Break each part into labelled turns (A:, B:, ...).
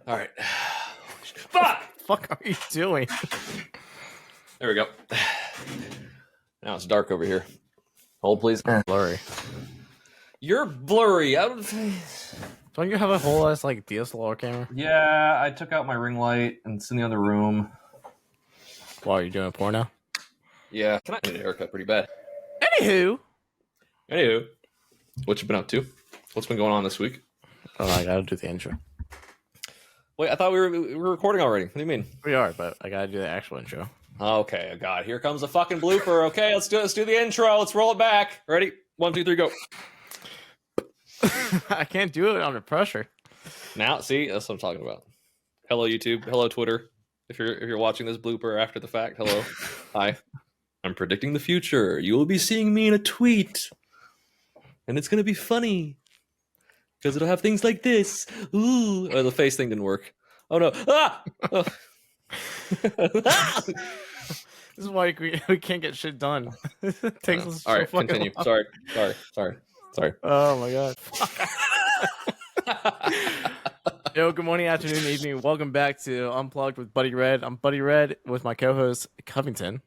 A: All right. Fuck!
B: Fuck are you doing?
A: There we go. Now it's dark over here. Hold, please.
B: Blurry.
A: You're blurry.
B: Don't you have a whole ass like DSLR camera?
A: Yeah, I took out my ring light and it's in the other room.
B: Why are you doing porno?
A: Yeah, can I need a haircut pretty bad?
B: Anywho,
A: what you been up to? What's been going on this week?
B: oh, I gotta do the intro.
A: Wait, I thought we were recording already. What do you mean?
B: We are, but I gotta do the actual intro.
A: Okay, God, here comes a fucking blooper. Okay, let's do the intro. Let's roll it back. Ready? 1, 2, 3, go.
B: I can't do it under pressure.
A: Now, see, that's what I'm talking about. Hello, YouTube. Hello, Twitter. If you're watching this blooper after the fact, hello. Hi. I'm predicting the future. You will be seeing me in a tweet, and it's gonna be funny because it'll have things like this. Ooh, oh, the face thing didn't work. Oh no! Ah! Oh.
B: This is why we can't get shit done. It takes us
A: All right,
B: so fucking
A: continue.
B: long.
A: Sorry.
B: Oh my god. Yo, good morning, afternoon, evening. Welcome back to Unplugged with Buddy Red. I'm Buddy Red with my co-host Covington.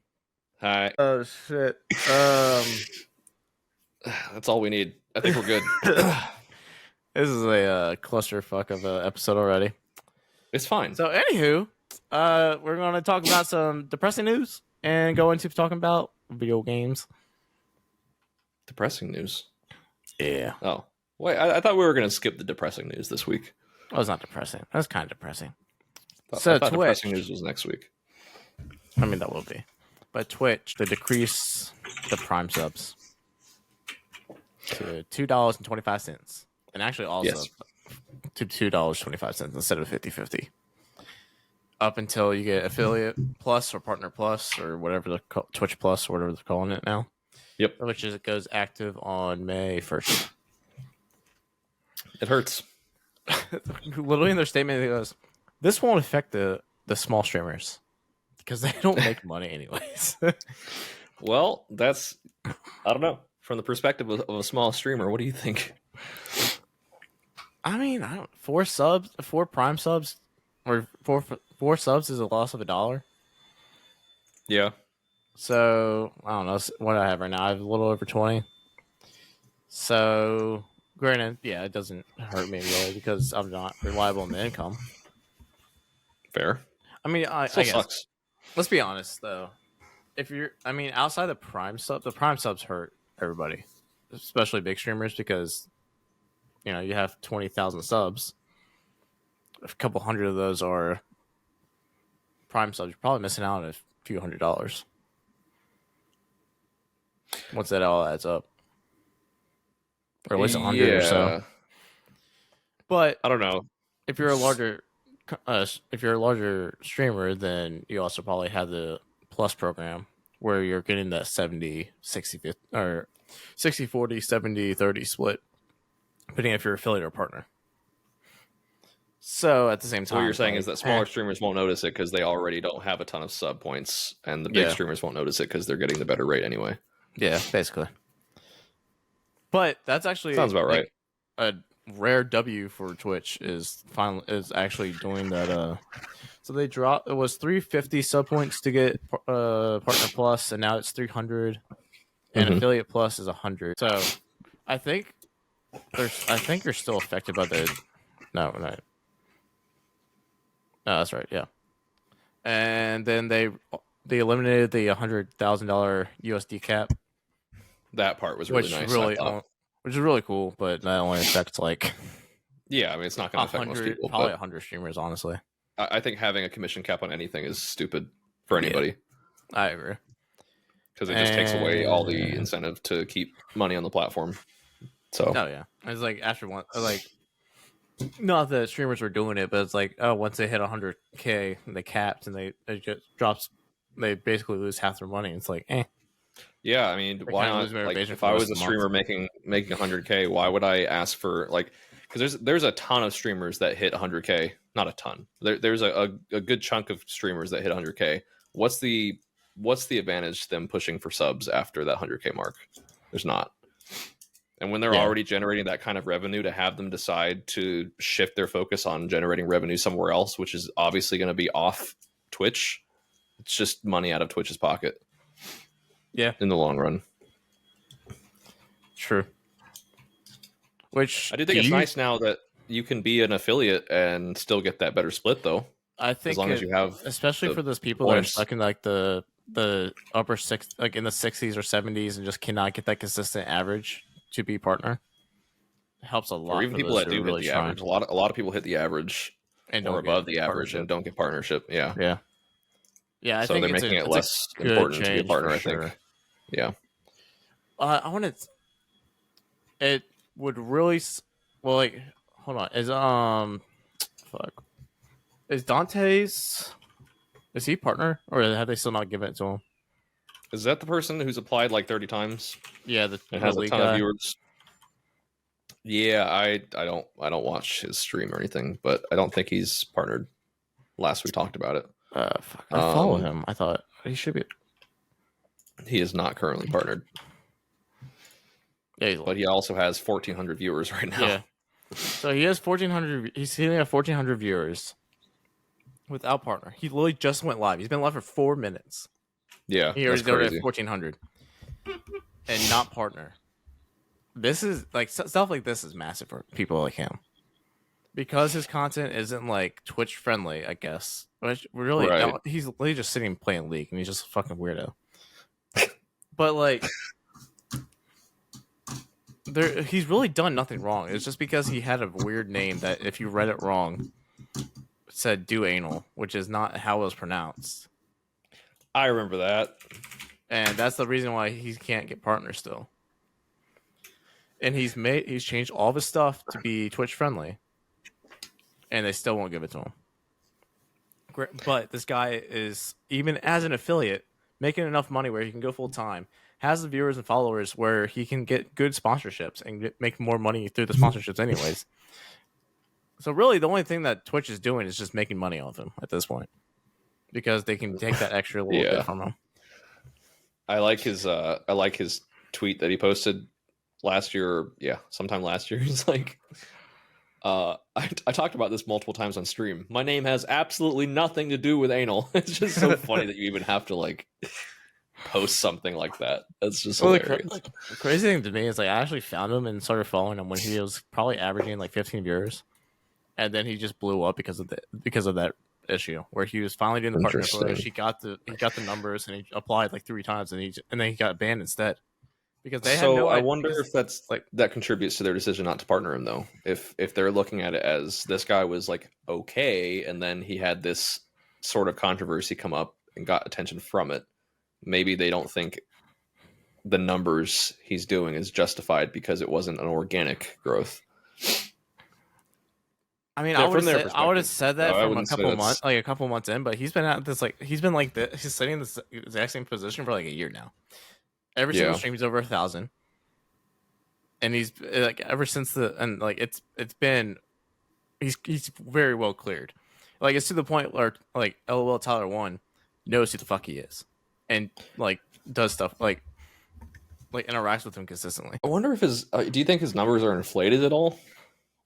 A: Hi.
B: Oh shit.
A: That's all we need. I think we're good.
B: This is a clusterfuck of an episode already.
A: It's fine.
B: So, anywho, we're going to talk about some depressing news and go into talking about video games.
A: Depressing news.
B: Yeah.
A: Oh, wait. I thought we were going to skip the depressing news this week.
B: Oh, it's not depressing. That's kind of depressing.
A: I
B: So,
A: thought
B: Twitch.
A: depressing news was next week.
B: I mean, that will be. But Twitch, they decrease the Prime subs to $2.25. And actually also
A: Yes.
B: to $2.25 instead of 50/50. Up until you get Affiliate Plus or Partner Plus or whatever Twitch Plus or whatever they're calling it now.
A: Yep.
B: Which is, it goes active on May 1st.
A: It hurts.
B: Literally in their statement, it goes, "This won't affect the small streamers because they don't make money anyways."
A: Well, that's, I don't know. From the perspective of a small streamer, what do you think?
B: I mean, 4 Prime subs, or four subs is a loss of $1.
A: Yeah.
B: So I don't know what I have right now. I have a little over 20. So granted, yeah, it doesn't hurt me really because I'm not reliable in the income.
A: Fair.
B: I mean, I
A: Still
B: guess.
A: sucks.
B: Let's be honest though. Outside the Prime subs hurt everybody, especially big streamers, because you have 20,000 subs. A couple hundred of those are Prime subs. You're probably missing out on a few $100s. Once that all adds up, or at least 100 or so. But
A: I don't know.
B: if you're a larger streamer, then you also probably have the Plus program where you're getting that 70, 60, or 60, 40, 70, 30 split, depending if you're affiliate or partner. So at the same time,
A: What you're saying is that smaller streamers won't notice it because they already don't have a ton of sub points, and the big streamers won't notice it because they're getting the better rate anyway.
B: Yeah, basically. But that's actually
A: Sounds about right.
B: A rare W for Twitch is actually doing that. So they dropped. It was 350 sub points to get Partner Plus, and now it's 300, and Affiliate Plus is 100. So I think you're still affected by the. No, that's right. Yeah, and then they eliminated the $100,000 USD cap.
A: That part was really nice.
B: Which is really cool, but that only affects
A: yeah, I mean, it's not going to affect most people.
B: Probably 100 streamers, honestly.
A: I think having a commission cap on anything is stupid for anybody.
B: Yeah, I agree.
A: Because it just takes away all the incentive to keep money on the platform. So.
B: Oh yeah, it's after one, not that streamers were doing it, but it's once they hit 100K, they capped and it just drops. They basically lose half their money. It's
A: Yeah, I mean, why not? If I was a streamer making 100K, why would I ask for because there's a ton of streamers that hit 100K. Not a ton. There's a good chunk of streamers that hit 100K. What's the advantage to them pushing for subs after that 100K mark? There's not. And when they're
B: Yeah.
A: already generating that kind of revenue, to have them decide to shift their focus on generating revenue somewhere else, which is obviously going to be off Twitch, it's just money out of Twitch's pocket.
B: Yeah.
A: In the long run.
B: True. Which
A: I do think it's nice now that you can be an affiliate and still get that better split, though.
B: I think
A: as long as you have,
B: especially for those people that are stuck in like the upper six, like in the 60s or 70s, and just cannot get that consistent average to be partner. It helps a lot.
A: Or even people that do hit the average. A lot of people hit the average
B: and
A: or above the average and don't get partnership. Yeah.
B: Yeah. Yeah. I
A: so
B: think
A: they're making it less important to be a partner. I think. Yeah.
B: I want to. It would really well. Like, hold on. Fuck. Is Dante's? Is he partner, or have they still not given it to him?
A: Is that the person who's applied like 30 times?
B: Yeah,
A: and has a ton of viewers. Yeah, I don't watch his stream or anything, but I don't think he's partnered. Last we talked about it.
B: Fuck, I follow him. I thought he should be.
A: He is not currently partnered.
B: Yeah,
A: but he also has 1,400 viewers right now.
B: Yeah. So he has 1,400. He's hitting at 1,400 viewers without partner. He literally just went live. He's been live for 4 minutes.
A: Yeah,
B: he already got at 1,400 and not partner. This is like stuff like this is massive for people like him because his content isn't like Twitch friendly. I guess, which really he's literally just sitting playing League and he's just a fucking weirdo. But like. He's really done nothing wrong. It's just because he had a weird name that if you read it wrong, said do anal, which is not how it was pronounced.
A: I remember that.
B: And that's the reason why he can't get partners still. And he's changed all of his stuff to be Twitch friendly. And they still won't give it to him. But this guy is, even as an affiliate, making enough money where he can go full time. Has the viewers and followers where he can get good sponsorships and make more money through the sponsorships anyways. So really the only thing that Twitch is doing is just making money off him at this point. Because they can take that extra little bit from him.
A: I like his tweet that he posted last year. Yeah, sometime last year. He's like, I talked about this multiple times on stream. My name has absolutely nothing to do with anal. It's just so funny that you even have to like post something like that. That's just hilarious.
B: The crazy thing to me is like I actually found him and started following him when he was probably averaging like 15 viewers, and then he just blew up because of that issue where he was finally doing the partner push. He got the numbers and he applied like 3 times and then he got banned instead because they had no
A: I wonder if that's like that contributes to their decision not to partner him though. If they're looking at it as this guy was like okay and then he had this sort of controversy come up and got attention from it. Maybe they don't think the numbers he's doing is justified because it wasn't an organic growth.
B: I mean, I would have said that from a couple months in, but he's been at this he's sitting in this exact same position for like a year now. Every single stream he's over 1,000, and he's like ever since it's been he's very well cleared. Like it's to the point where like LOL Tyler 1 knows who the fuck he is. And like does stuff like interacts with him consistently.
A: I wonder if do you think his numbers are inflated at all?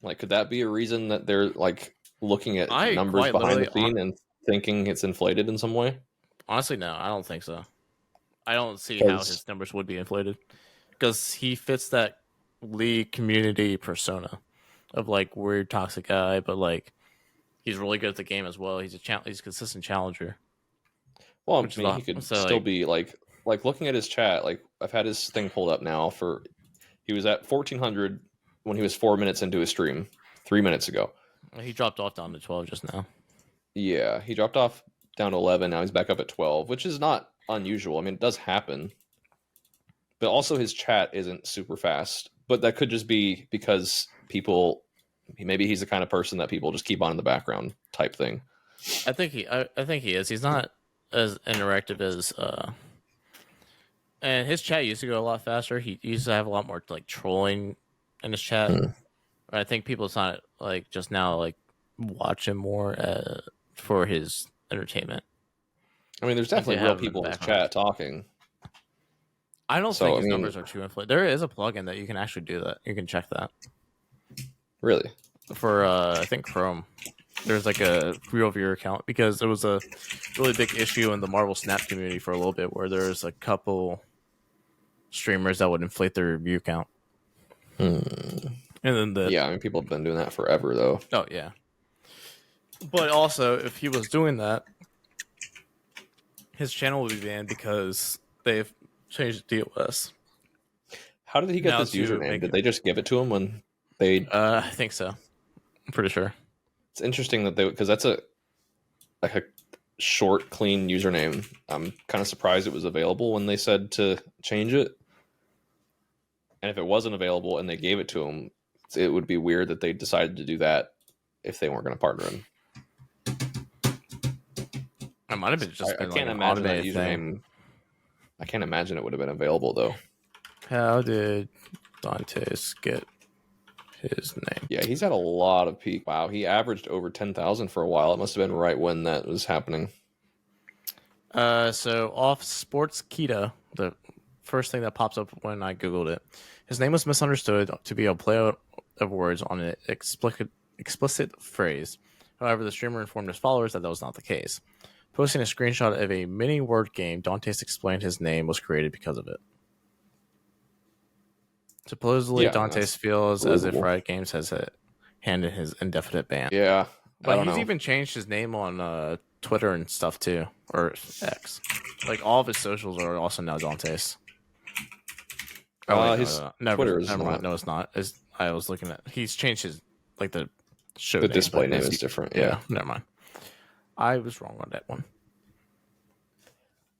A: Like, could that be a reason that they're like looking at numbers behind the scene and thinking it's inflated in some way?
B: Honestly, no, I don't think so. I don't see how his numbers would be inflated because he fits that League community persona of like weird toxic guy, but like he's really good at the game as well. He's a consistent challenger.
A: Well, I mean, he could still be like looking at his chat. Like I've had his thing pulled up now he was at 1,400 when he was 4 minutes into his stream 3 minutes ago.
B: He dropped off down to 12 just now.
A: Yeah, he dropped off down to 11. Now he's back up at 12, which is not unusual. I mean, it does happen. But also his chat isn't super fast. But that could just be because maybe he's the kind of person that people just keep on in the background type thing.
B: I think he is. He's not as interactive as and his chat used to go a lot faster. He used to have a lot more like trolling in his chat. I think people not like just now like watch him more for his entertainment.
A: I mean, there's definitely real people in his chat talking.
B: I don't
A: So
B: think
A: I
B: his
A: mean,
B: numbers are too inflated. There is a plugin that you can actually do that. You can check that
A: really,
B: for I think Chrome. There's like a real viewer account because there was a really big issue in the Marvel Snap community for a little bit where there's a couple streamers that would inflate their view count. And then
A: yeah, I mean, people have been doing that forever, though.
B: oh yeah. But also, if he was doing that, his channel would be banned because they've changed the DOS.
A: How did he get
B: Now
A: this
B: to
A: username?
B: make
A: Did
B: it,
A: they just give it to him when they?
B: I think so. I'm pretty sure.
A: It's interesting that they, because that's a short, clean username. I'm kind of surprised it was available when they said to change it. And if it wasn't available and they gave it to him, it would be weird that they decided to do that if they weren't going to partner him.
B: It might have been just
A: I
B: been
A: can't
B: like an
A: imagine that
B: automated
A: username.
B: thing.
A: I can't imagine it would have been available though.
B: How did Dantes get his name?
A: Yeah, he's had a lot of peak. Wow, he averaged over 10,000 for a while. It must have been right when that was happening.
B: So off Sports Keto, the first thing that pops up when I googled it, his name was misunderstood to be a play of words on an explicit phrase. However, the streamer informed his followers that was not the case. Posting a screenshot of a mini word game, Dantes explained his name was created because of it. Supposedly,
A: Yeah,
B: Dantes feels as if
A: believable.
B: Riot Games has handed his indefinite ban.
A: Yeah,
B: But he's even changed his name on Twitter and stuff too, or X. Like all of his socials are also now Dantes.
A: His
B: Never
A: Twitter is
B: mind.
A: not.
B: No, it's not. I was looking at. He's changed his like the show.
A: The
B: name,
A: display
B: but
A: name
B: his-
A: is different. Yeah.
B: never mind. I was wrong on that one.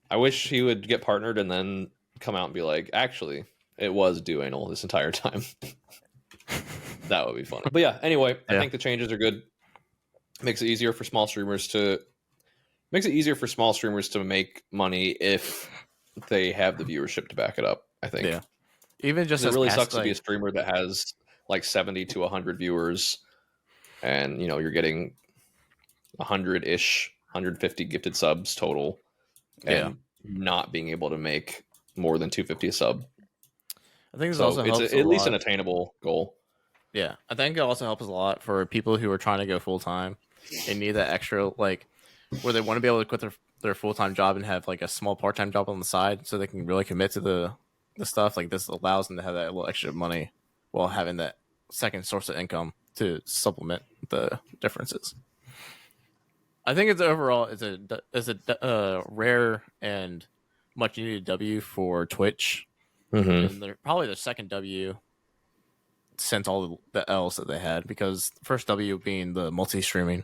A: I wish he would get partnered and then come out and be like, actually, it was Duanal this entire time. That would be funny. But yeah, anyway, I think the changes are good. Makes it easier for small streamers to make money if they have the viewership to back it up, I think.
B: Yeah. Even just
A: it
B: as
A: really
B: past,
A: sucks to be a streamer that has like 70 to 100 viewers and you're getting 100-ish, 150 gifted subs total and not being able to make more than 250 a sub.
B: I think this
A: So
B: also helps
A: it's
B: a
A: at least
B: lot.
A: an attainable goal.
B: Yeah, I think it also helps a lot for people who are trying to go full time and need that extra, like, where they want to be able to quit their full time job and have like a small part time job on the side, so they can really commit to the stuff. Like this allows them to have that little extra money while having that second source of income to supplement the differences. I think it's overall it's a rare and much needed W for Twitch, and they're probably the second W since all the L's that they had, because the first W being the multi-streaming,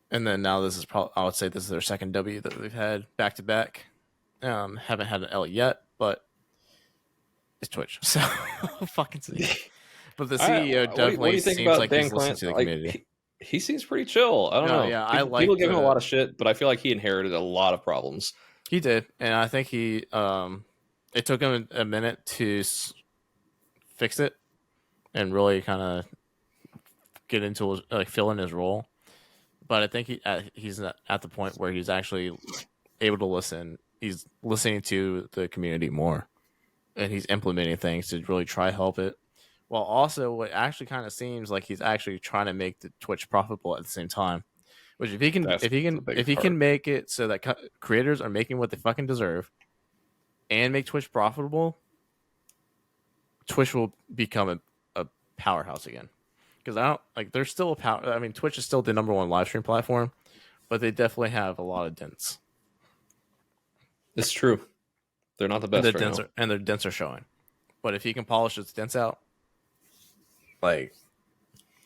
B: and then now this is probably, I would say this is their second W that they've had back to back. Haven't had an L yet, but it's Twitch, so fucking see. But the CEO definitely
A: what do you think
B: seems
A: about
B: like
A: Dan
B: he's listening
A: Clant?
B: to the community.
A: He seems pretty chill. I don't know.
B: Yeah, I like
A: people give him a lot of shit, but I feel like he inherited a lot of problems.
B: He did, and I think he it took him a minute to fix it and really kind of get into fill in his role. But I think he's at the point where he's actually able to listen. He's listening to the community more, and he's implementing things to really try help it. While also, what actually kind of seems like he's actually trying to make the Twitch profitable at the same time. Which if he can make it so that creators are making what they fucking deserve, and make Twitch profitable, Twitch will become a powerhouse again. Because I don't like there's still a power. I mean, Twitch is still the number one live stream platform, but they definitely have a lot of dents.
A: It's true. They're not the best
B: and their dents are showing. But if he can polish his dents out, like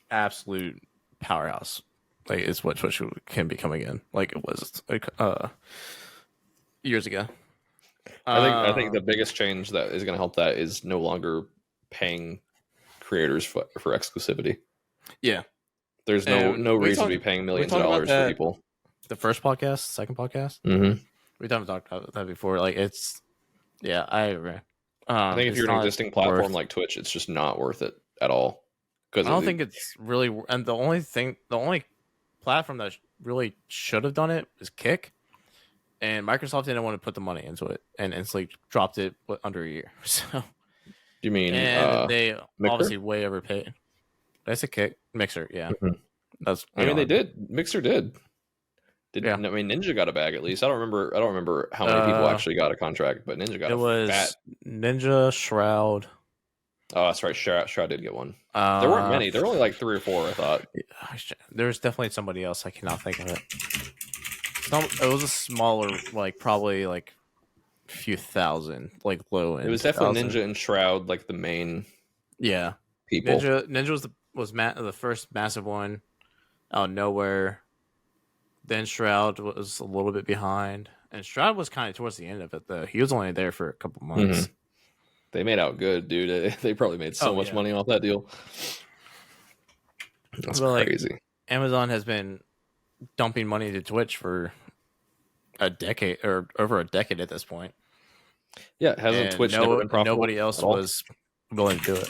B: absolute powerhouse. Like it's what Twitch can become again, like it was years ago.
A: I think the biggest change that is going to help that is no longer paying creators for exclusivity.
B: Yeah,
A: there's no reason to be paying millions of dollars for people.
B: The first podcast, second podcast, we haven't talked about that before. Like it's, yeah, I agree.
A: I think if you're an existing platform like Twitch, it's just not worth it at all.
B: Because I don't think it's really, and the only platform that really should have done it is Kick, and Microsoft didn't want to put the money into it, and instantly dropped it under a year. So,
A: You mean
B: and they
A: Mixer?
B: obviously way overpaid. That's a kick mixer, yeah.
A: Mhm.
B: That's
A: I mean, they
B: beyond.
A: did. Mixer did.
B: Yeah.
A: I mean, Ninja got a bag at least. I don't remember. I don't remember how many people actually got a contract, but Ninja got
B: It
A: a fat.
B: was Ninja, Shroud.
A: Oh, that's right. Shroud did get one. There weren't
B: Uh,
A: many. There were only like 3 or 4. I thought.
B: There's definitely somebody else. I cannot think of it. It was a smaller, like probably like few thousand, like low end.
A: It was definitely
B: thousand.
A: Ninja and Shroud, like the main
B: Yeah,
A: people.
B: Ninja was the first massive one out of nowhere. Then Shroud was a little bit behind, and Shroud was kind of towards the end of it though. He was only there for a couple months.
A: They made out good, dude. They probably made so much money off that deal. That's crazy.
B: Like, Amazon has been dumping money to Twitch for a decade or over a decade at this point.
A: Yeah, hasn't Twitch never been profitable?
B: Nobody else was willing to do it.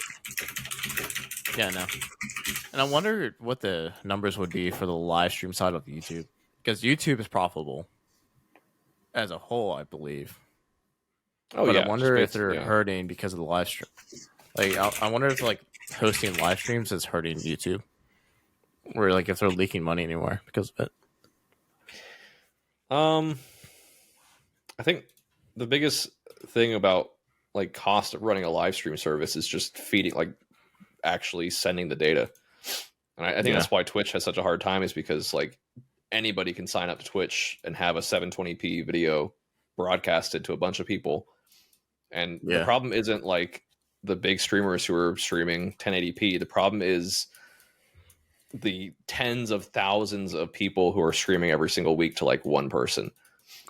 B: Yeah, no. And I wonder what the numbers would be for the live stream side of YouTube, because YouTube is profitable as a whole, I believe.
A: Oh,
B: but
A: yeah.
B: I wonder if they're hurting because of the live stream. Like, I wonder if like hosting live streams is hurting YouTube, or like if they're leaking money anywhere because of it.
A: I think the biggest thing about like cost of running a live stream service is just feeding, like actually sending the data. And I think that's why Twitch has such a hard time, is because like anybody can sign up to Twitch and have a 720p video broadcasted to a bunch of people. And the problem isn't like the big streamers who are streaming 1080p. The problem is the tens of thousands of people who are streaming every single week to like one person.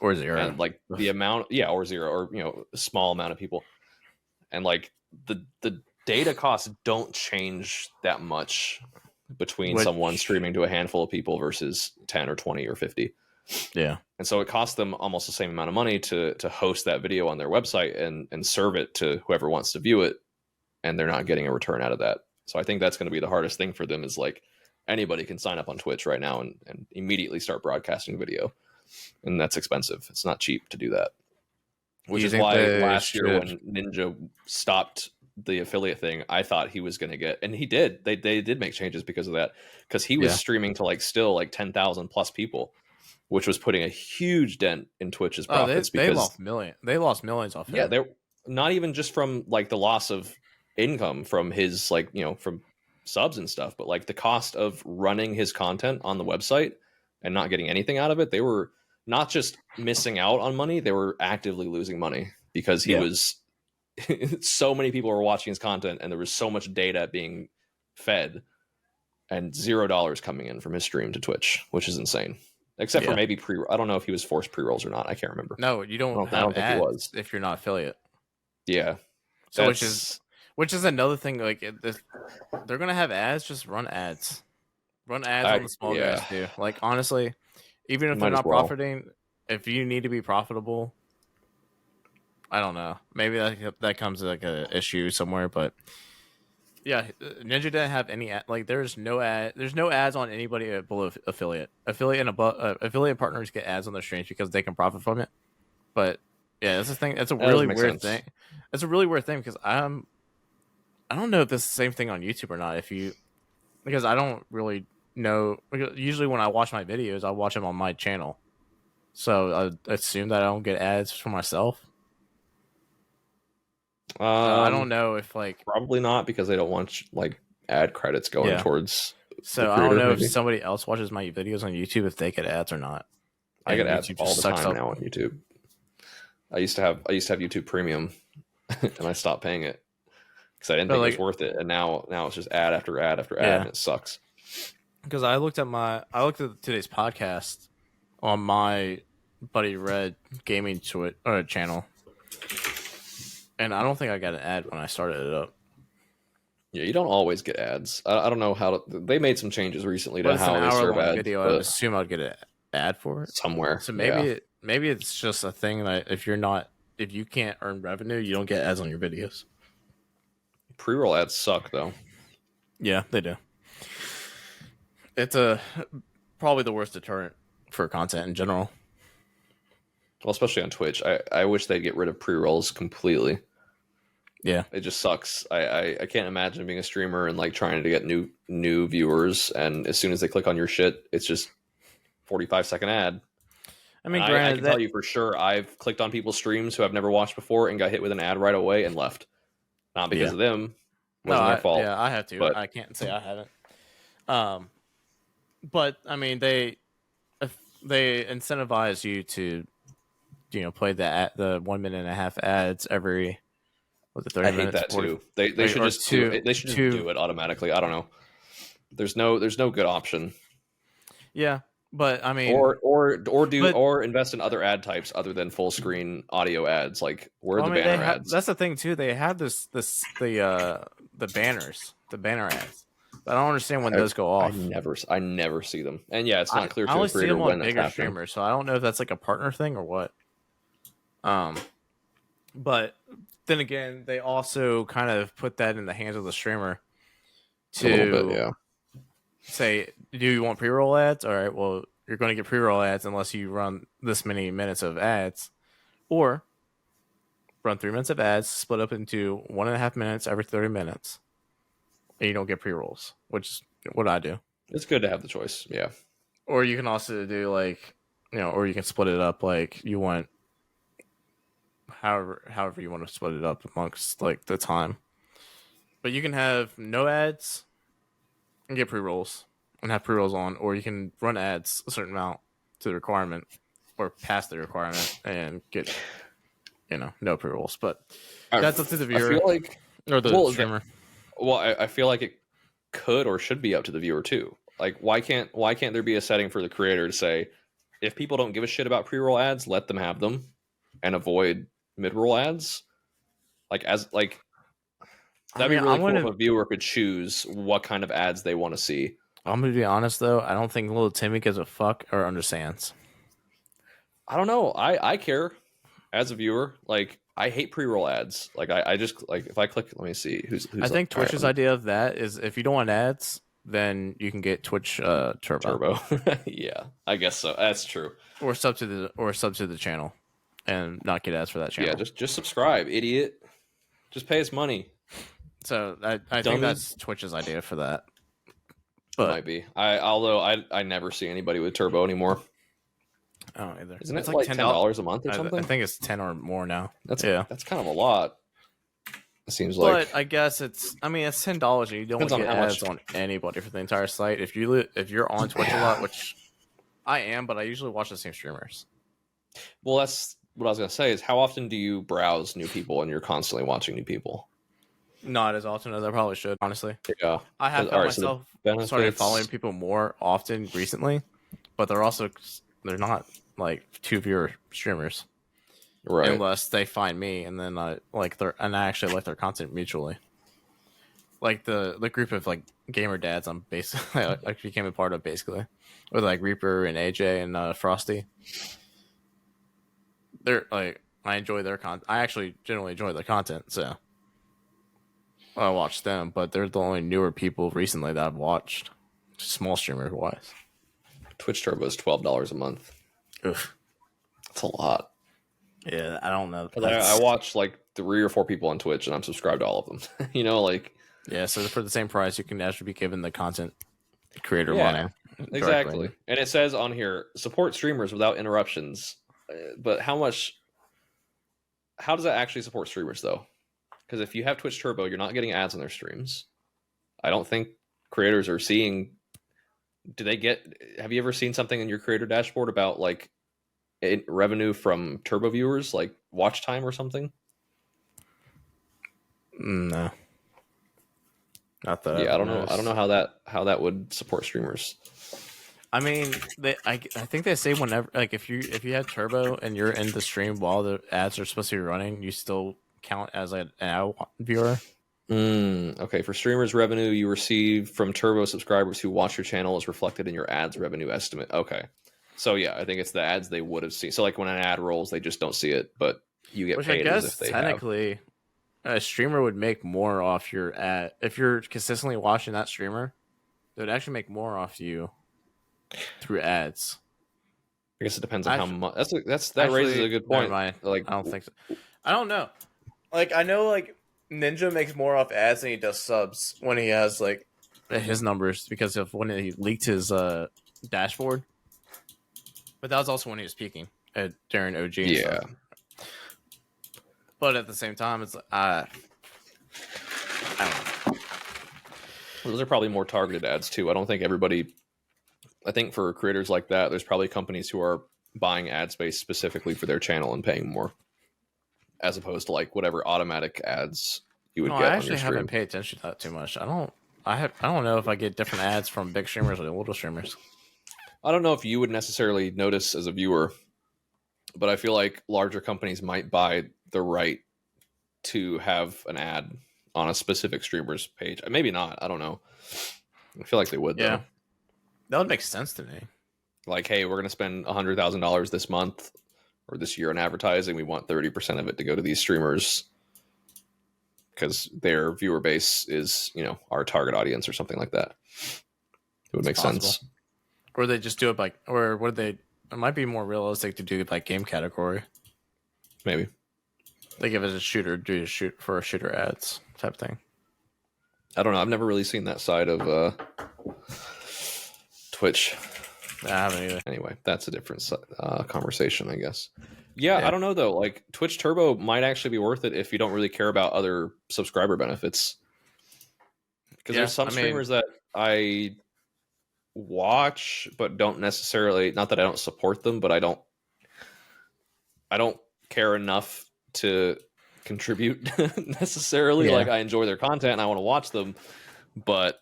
B: Or zero.
A: And like the amount, or zero, or a small amount of people. And like the data costs don't change that much between someone streaming to a handful of people versus 10 or 20 or 50.
B: Yeah.
A: And so it costs them almost the same amount of money to host that video on their website and serve it to whoever wants to view it. And they're not getting a return out of that. So I think that's going to be the hardest thing for them, is like anybody can sign up on Twitch right now and immediately start broadcasting video. And that's expensive. It's not cheap to do that. Which is why last year when Ninja stopped the affiliate thing, I thought he was going to get, and he did. They did make changes because of that, because he was streaming to like still like 10,000 plus people, which was putting a huge dent in Twitch's profits.
B: They lost millions. They lost millions off.
A: Yeah, they're not even just from like the loss of income from his like from subs and stuff, but like the cost of running his content on the website and not getting anything out of it. They were not just missing out on money, they were actively losing money because he was so many people were watching his content and there was so much data being fed and $0 coming in from his stream to Twitch, which is insane. Except for maybe I don't know if he was forced pre-rolls or not. I can't remember.
B: No, you don't have ads he was. If you're not affiliate.
A: Yeah.
B: So which is another thing. Like they're gonna have ads. Just run ads. Run ads on the small guys too. Like honestly, even if they're not profiting, if you need to be profitable, I don't know. Maybe that comes to like a issue somewhere, but yeah, Ninja didn't have any like. There's no ads on anybody below affiliate. Affiliate partners get ads on their streams because they can profit from it. But yeah, that's the thing. That's a really weird thing. It's a really weird thing because I don't know if this is the same thing on YouTube or not. Because I don't really know. Usually when I watch my videos, I watch them on my channel, so I assume that I don't get ads for myself. I don't know if like
A: probably not, because they don't want like ad credits going towards.
B: So I don't know if somebody else watches my videos on YouTube if they get ads or not.
A: I get ads all the time now on YouTube. I used to have YouTube Premium, and I stopped paying it because I didn't think it was worth it. And now it's just ad after ad after ad, and it sucks.
B: Because I looked at today's podcast on my buddy Red Gaming channel. And I don't think I got an ad when I started it up. Yeah,
A: you don't always get ads. I don't know how they made some changes recently to how they serve ads.
B: Video, I would assume I'd get an ad for it
A: somewhere.
B: So maybe it's just a thing that if you can't earn revenue, you don't get ads on your videos.
A: Pre-roll ads suck though.
B: Yeah, they do. It's probably the worst deterrent for content in general.
A: Well, especially on Twitch. I wish they'd get rid of pre-rolls completely.
B: Yeah.
A: It just sucks. I can't imagine being a streamer and like trying to get new viewers, and as soon as they click on your shit, it's just 45-second ad.
B: I
A: And
B: mean,
A: I
B: granted
A: can tell
B: that.
A: you for sure I've clicked on people's streams who I've never watched before and got hit with an ad right away and left. Not because
B: Yeah.
A: of them,
B: No,
A: wasn't their fault.
B: I have to.
A: But
B: I can't say I haven't. Um, but I mean, if they incentivize you to, play the 1.5 minute ads every, was it 30
A: I hate
B: minutes?
A: that
B: 40,
A: too. They should
B: or
A: just do
B: two,
A: it. They should just
B: two.
A: do it automatically. I don't know. There's no good option.
B: Yeah, but I mean, but
A: Or invest in other ad types other than full screen audio ads. Like where are
B: well,
A: the
B: I mean,
A: banner ads?
B: that's the thing too. They have the banners, the banner ads. I don't understand when those go off.
A: I never see them. And yeah, it's not clear
B: I
A: to
B: only
A: a
B: see
A: creator
B: them
A: when
B: on
A: that's
B: bigger
A: happening.
B: streamers, so I don't know if that's like a partner thing or what. But then again, they also kind of put that in the hands of the streamer
A: A little bit,
B: to
A: yeah.
B: say, do you want pre-roll ads? All right, well, you're going to get pre-roll ads unless you run this many minutes of ads, or run 3 minutes of ads split up into 1.5 minutes every 30 minutes, and you don't get pre-rolls, which is what I do.
A: It's good to have the choice. Yeah.
B: Or you can also do like, or you can split it up like you want, however you want to split it up amongst like the time. But you can have no ads and get pre-rolls and have pre-rolls on, or you can run ads a certain amount to the requirement or past the requirement and get no pre-rolls. But that's up to the viewer.
A: I feel like
B: or the streamer.
A: I feel like it could or should be up to the viewer too. Like why can't there be a setting for the creator to say, if people don't give a shit about pre-roll ads, let them have them and avoid mid-roll ads? That'd be really cool if a viewer could choose what kind of ads they want to see.
B: I'm gonna be honest though, I don't think little Timmy gives a fuck or understands.
A: I don't know. I care as a viewer. Like I hate pre-roll ads. Like I just like if I click, let me see who's
B: I think Twitch's idea of that is if you don't want ads, then you can get Twitch Turbo.
A: Yeah, I guess so. That's true.
B: Or sub to the channel and not get ads for that channel.
A: Yeah, just subscribe, idiot. Just pay us money.
B: So I think that's Twitch's idea for that.
A: But might be. Although I never see anybody with Turbo anymore.
B: I don't either.
A: Isn't it like $10 a month or something?
B: I think it's 10 or more now.
A: That's kind of a lot. It seems like.
B: But I guess it's $10 and you don't get ads on anybody for the entire site. If you're on Twitch a lot, which I am, but I usually watch the same streamers.
A: Well, that's what I was gonna say. Is how often do you browse new people and you're constantly watching new people?
B: Not as often as I probably should, honestly.
A: Yeah,
B: I have found myself started following people more often recently, but they're not like 2 viewer streamers,
A: right?
B: Unless they find me and then I actually like their content mutually. Like the group of like gamer dads, I'm basically I became a part of basically, with like Reaper and AJ and Frosty. They're like I enjoy their content. I actually generally enjoy their content, so I watch them, but they're the only newer people recently that I've watched, small streamer wise.
A: Twitch Turbo is $12 a month.
B: Oof.
A: That's a lot.
B: Yeah, I don't know.
A: I watch like 3 or 4 people on Twitch, and I'm subscribed to all of them.
B: Yeah. So for the same price, you can actually be given the content creator money.
A: Exactly. And it says on here, support streamers without interruptions. But how does that actually support streamers though? Because if you have Twitch Turbo, you're not getting ads on their streams. I don't think creators are seeing. Have you ever seen something in your creator dashboard about like revenue from Turbo viewers, like watch time or something?
B: No. Not that.
A: Yeah, I don't know. I don't know how that would support streamers.
B: I mean, I think they say whenever, like if you have Turbo and you're in the stream while the ads are supposed to be running, you still count as an ad viewer.
A: Okay, for streamers, revenue you receive from Turbo subscribers who watch your channel is reflected in your ads revenue estimate. Okay, so yeah, I think it's the ads they would have seen. So like when an ad rolls, they just don't see it, but you get paid as if they
B: technically a streamer would make more off your ad if you're consistently watching that streamer. They would actually make more off you through ads.
A: I guess it depends on how
B: Actually,
A: much. That raises a good
B: never
A: point.
B: mind.
A: Like,
B: I don't think so. I don't know. Like I know like Ninja makes more off ads than he does subs when he has like his numbers because of when he leaked his dashboard. But that was also when he was peaking during OG and
A: yeah,
B: stuff. But at the same time, it's I don't know.
A: those are probably more targeted ads too. I don't think everybody. I think for creators like that, there's probably companies who are buying ad space specifically for their channel and paying more, as opposed to like whatever automatic ads you would
B: No, I
A: get on
B: actually
A: your stream.
B: haven't paid attention to that too much. I don't know if I get different ads from big streamers or little streamers.
A: I don't know if you would necessarily notice as a viewer, but I feel like larger companies might buy the right to have an ad on a specific streamer's page. Maybe not. I don't know. I feel like they would
B: Yeah,
A: though.
B: that would make sense to me.
A: Like, hey, we're going to spend $100,000 this month or this year in advertising. We want 30% of it to go to these streamers because their viewer base is, our target audience or something like that. It would make sense.
B: Or they just do it by, or would they? It might be more realistic to do it by game category.
A: Maybe.
B: They give it a shooter, do a shooter ads type thing.
A: I don't know. I've never really seen that side of Twitch.
B: I haven't either.
A: Anyway, that's a different conversation, I guess. Yeah, I don't know though. Like Twitch Turbo might actually be worth it if you don't really care about other subscriber benefits. Because there's some streamers that I watch but don't necessarily, not that I don't support them, but I don't care enough to contribute necessarily. Like I enjoy their content and I want to watch them, but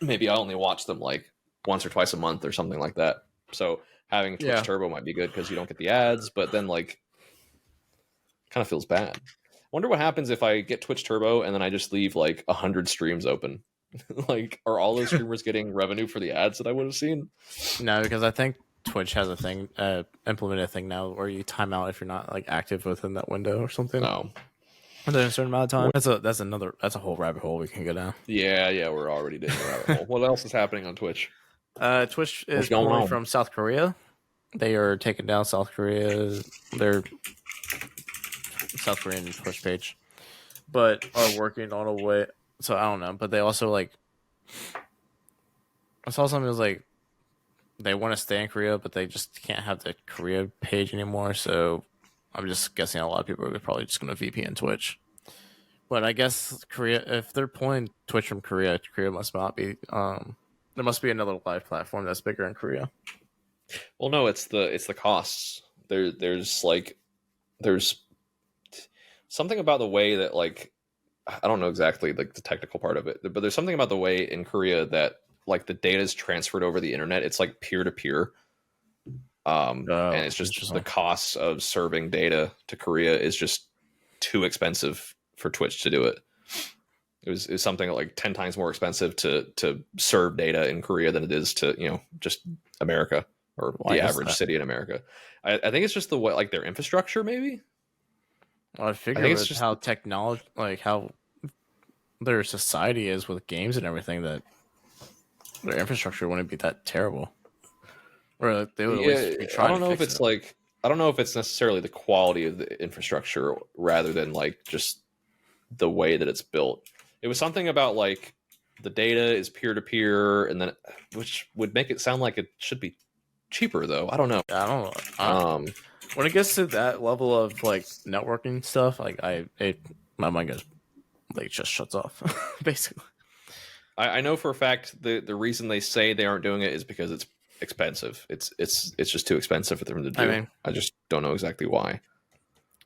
A: maybe I only watch them like once or twice a month or something like that. So having Twitch Turbo might be good because you don't get the ads, but then like kind of feels bad. Wonder what happens if I get Twitch Turbo and then I just leave like 100 streams open. Like, are all those streamers getting revenue for the ads that I would have seen?
B: No, because I think Twitch has a thing, implemented a thing now where you time out if you're not like active within that window or something.
A: No.
B: Within a certain amount of time. That's a whole rabbit hole we can go down.
A: Yeah, we're already doing a rabbit hole. What else is happening on Twitch?
B: Twitch is pulling from South Korea. They are taking down South Korea, their South Korean Twitch page, but are working on a way. So I don't know, but they also like. I saw something that was like they want to stay in Korea, but they just can't have the Korea page anymore. So I'm just guessing a lot of people are probably just going to VPN Twitch. But I guess Korea, if they're pulling Twitch from Korea, Korea must not be. There must be another live platform that's bigger in Korea.
A: Well, no, it's the costs. There's something about the way that like I don't know exactly like the technical part of it, but there's something about the way in Korea that like the data is transferred over the internet. It's like peer to peer. And it's just the costs of serving data to Korea is just too expensive for Twitch to do it. It was something like 10 times more expensive to serve data in Korea than it is to, just America or the average city in America. I think it's just the way, like their infrastructure, maybe.
B: Well, I figure it's just how technology, like how their society is with games and everything, that their infrastructure wouldn't be that terrible. Or like, they would at least be trying. I don't know
A: if it's necessarily the quality of the infrastructure rather than like just the way that it's built. It was something about like the data is peer to peer, and then which would make it sound like it should be cheaper though. I don't know.
B: I don't know. When it gets to that level of like networking stuff, like my mind goes like just shuts off basically.
A: I know for a fact the reason they say they aren't doing it is because it's expensive. It's just too expensive for them to do. I mean, I just don't know exactly why.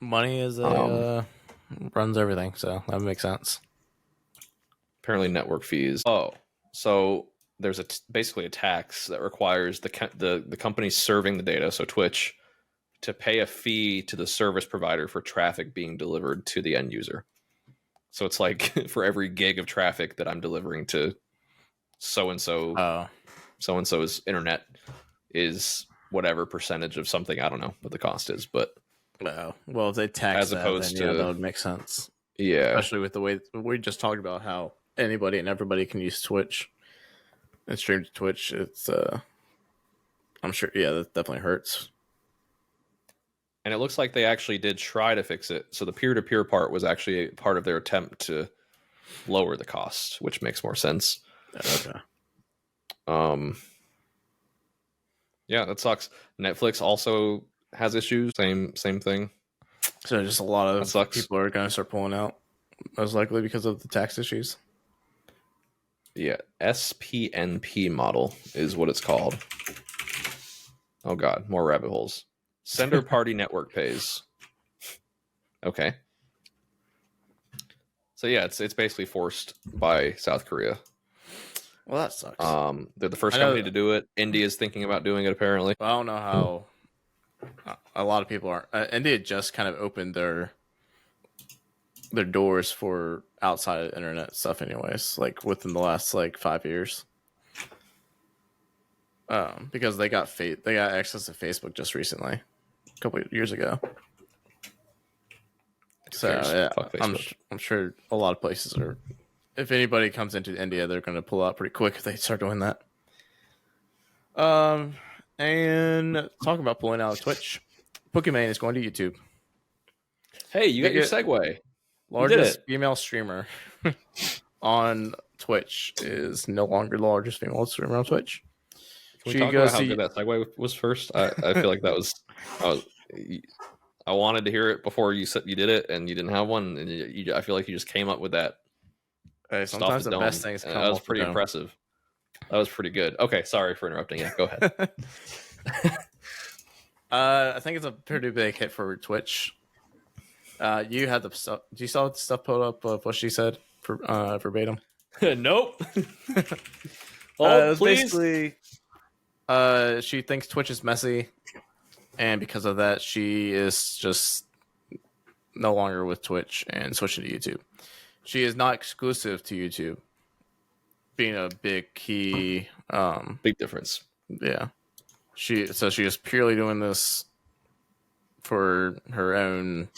B: Money is runs everything, so that makes sense.
A: Apparently, network fees. Oh, so there's basically a tax that requires the company serving the data, so Twitch, to pay a fee to the service provider for traffic being delivered to the end user. So it's like for every gig of traffic that I'm delivering to so-and-so's internet is whatever percentage of something. I don't know what the cost is, but
B: well, if they tax
A: as opposed to
B: that would make sense.
A: Yeah,
B: especially with the way we just talked about how anybody and everybody can use Twitch and stream to Twitch. It's I'm sure. Yeah, that definitely hurts.
A: And it looks like they actually did try to fix it. So the peer-to-peer part was actually a part of their attempt to lower the cost, which makes more sense.
B: Okay.
A: Um, yeah, that sucks. Netflix also has issues. Same thing.
B: So just a lot
A: That
B: of
A: sucks.
B: people are going to start pulling out, most likely because of the tax issues.
A: Yeah, SPNP model is what it's called. Oh god, more rabbit holes. Sender party network pays. Okay. So yeah, it's basically forced by South Korea.
B: Well, that sucks.
A: They're the first
B: I know.
A: company to do it. India's thinking about doing it apparently.
B: I don't know how. A lot of people aren't. India just kind of opened their doors for outside of internet stuff, anyways. Like within the last like 5 years, because they got access to Facebook just recently, a couple of years ago. So yeah,
A: Fuck Facebook.
B: I'm sure a lot of places are. If anybody comes into India, they're going to pull out pretty quick if they start doing that. And talking about pulling out of Twitch, Pokemon is going to YouTube.
A: Hey, you got your segue.
B: Largest female streamer on Twitch is no longer the largest female streamer on Twitch.
A: Can we talk about how good that segue was first? I feel like that was I wanted to hear it before you said you did it, and you didn't have one. And I feel like you just came up with that.
B: Hey, sometimes the best things come.
A: That was pretty impressive. That was pretty good. Okay, sorry for interrupting. Yeah, go ahead.
B: I think it's a pretty big hit for Twitch. You had the stuff. Do you saw the stuff put up of what she said for verbatim?
A: Nope.
B: Oh, please. Basically, she thinks Twitch is messy, and because of that, she is just no longer with Twitch and switching to YouTube. She is not exclusive to YouTube, being a big key.
A: Big difference.
B: Yeah, she is purely doing this for her own